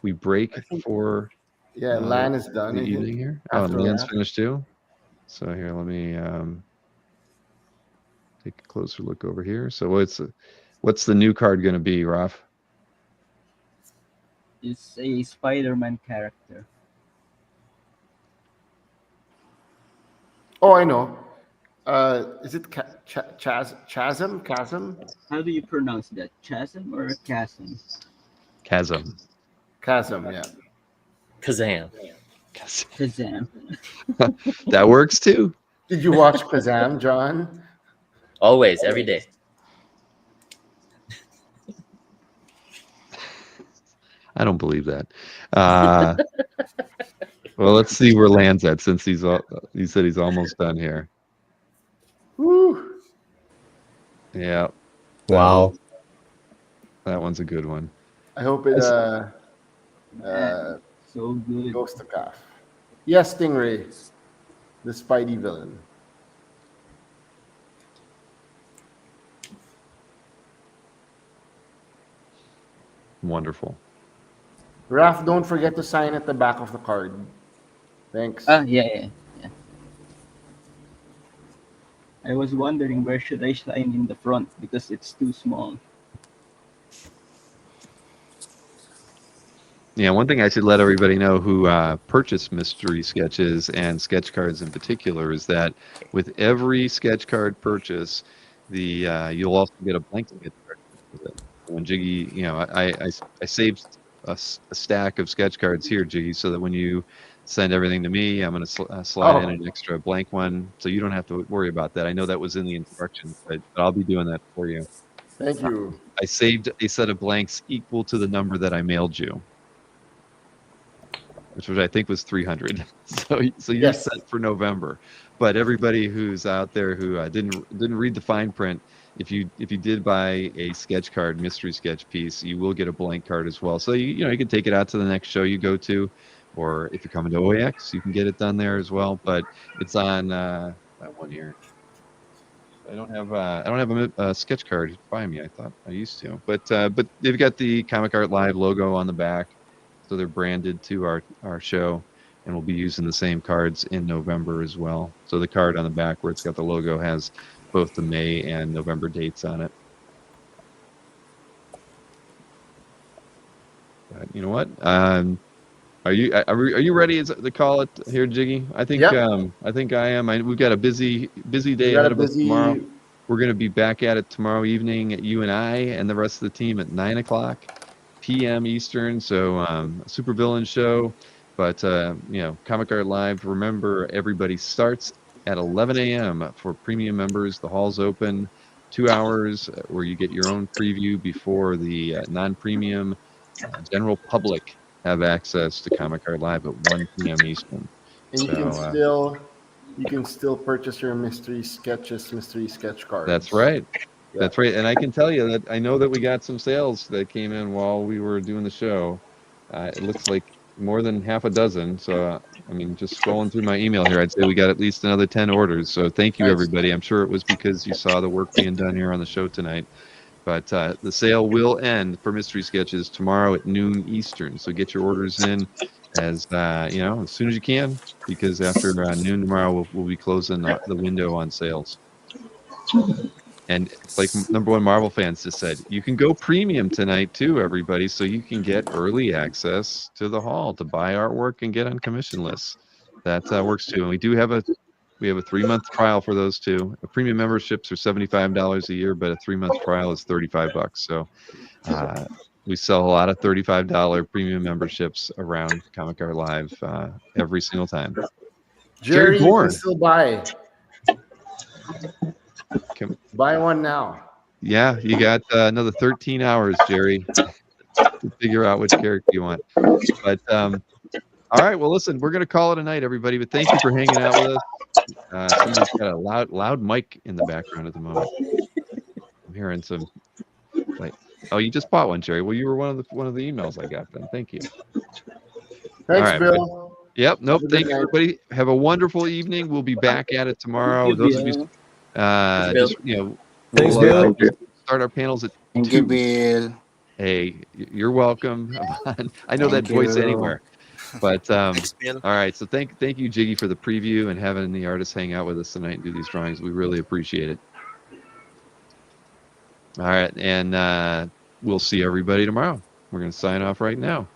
Speaker 1: break for
Speaker 2: Yeah, Lan is done.
Speaker 1: the
Speaker 2: I think,
Speaker 1: evening here. Oh, and
Speaker 2: after
Speaker 1: Lan's
Speaker 2: that.
Speaker 1: finished too. So here, let me take a closer look over here. So what's the new card going to be, Raph?
Speaker 13: It's a Spider-Man character.
Speaker 2: Oh, I know. Is it Chasm? Chasm?
Speaker 13: How do you pronounce that? Chasm or chasm?
Speaker 1: Chasm.
Speaker 2: Chasm, yeah.
Speaker 4: Kazam.
Speaker 13: Kazam.
Speaker 1: That works too.
Speaker 2: Did you watch Kazam, John?
Speaker 4: Always, every day.
Speaker 1: I don't believe that. Well, let's see where Lan's at since he said he's almost done here.
Speaker 2: Woo.
Speaker 1: Yeah.
Speaker 3: Wow.
Speaker 1: That one's a good one.
Speaker 2: I hope it
Speaker 13: so good.
Speaker 2: goes to calf. Yes, Stingray, the Spidey villain.
Speaker 1: Wonderful.
Speaker 2: Raph, don't forget to sign at the back of the card. Thanks.
Speaker 13: Yeah. I was wondering where should I sign in the front because it's too small.
Speaker 1: Yeah, one thing I should let everybody know who purchased mystery sketches and sketch cards in particular is that with every sketch card purchase, you'll also get a blank sketch card with it. When Jiggy, I saved a stack of sketch cards here, Jiggy, so that when you send everything to me, I'm going to slide in an extra blank one, so you don't have to worry about that. I know that was in the instructions, but I'll be doing that for you.
Speaker 2: Thank you.
Speaker 1: I saved a set of blanks equal to the number that I mailed you, which I think was 300. So you're set for November. But everybody who's out there who didn't read the fine print, if you did buy a sketch card, mystery sketch piece, you will get a blank card as well. So you can take it out to the next show you go to, or if you're coming to OAX, you can get it done there as well. But it's on that one here. I don't have a sketch card by me. I thought I used to, but they've got the Comic Art Live logo on the back, so they're branded to our show, and we'll be using the same cards in November as well. So the card on the back where it's got the logo has both the May and November dates on it. But you know what? Are you ready to call it here, Jiggy? I think I think I am. We've got a busy day ahead of us tomorrow. We're going to be back at it tomorrow evening, you and I and the rest of the team at 9:00 p.m. Eastern. So super villain show, but Comic Art Live. Remember, everybody starts at 11 a.m. for premium members. The hall's open 2 hours where you get your own preview before the non-premium general public have access to Comic Art Live at 1 p.m. Eastern.
Speaker 2: And you can still purchase your mystery sketch cards.
Speaker 1: That's right. That's right. And I can tell you that I know that we got some sales that came in while we were doing the show. It looks like more than half a dozen. So, just scrolling through my email here, I'd say we got at least another 10 orders. So thank you, everybody. I'm sure it was because you saw the work being done here on the show tonight. But the sale will end for mystery sketches tomorrow at noon Eastern. So get your orders in as soon as you can, because after noon tomorrow we'll be closing the window on sales. And like number one Marvel fans just said, you can go premium tonight too, everybody, so you can get early access to the hall to buy artwork and get on commission lists. That works too. And we do have a We have a 3-month trial for those two. Premium memberships are $75 a year, but a 3-month trial is $35. So we sell a lot of $35 premium memberships around Comic Art Live every single time.
Speaker 2: Jerry, you
Speaker 1: Bourne.
Speaker 2: can still buy. Buy one now.
Speaker 1: Yeah, you got another 13 hours, Jerry, to figure out which character you want. But all right, well, listen, we're gonna call it a night, everybody. But thank you for hanging out with us. Somebody's got a loud mic in the background at the moment. I'm hearing some like, oh, you just bought one, Jerry. Well, you were one of the emails I got then. Thank you.
Speaker 2: Thanks,
Speaker 1: all right,
Speaker 2: Bill.
Speaker 1: Yep. Nope.
Speaker 2: Have a good
Speaker 1: Thank you,
Speaker 2: night.
Speaker 1: everybody. Have a wonderful evening. We'll be back at it tomorrow. Those of you, just
Speaker 14: Thanks,
Speaker 1: we'll
Speaker 14: Bill.
Speaker 1: start our panels at
Speaker 5: Thank you,
Speaker 1: 2.
Speaker 5: Bill.
Speaker 1: Hey, you're welcome. I know that
Speaker 5: Thank
Speaker 1: voice
Speaker 5: you.
Speaker 1: anywhere. But
Speaker 12: Thanks, Bill.
Speaker 1: all right. So thank you, Jiggy, for the preview and having the artists hang out with us tonight and do these drawings. We really appreciate it. All right, and we'll see everybody tomorrow. We're going to sign off right now.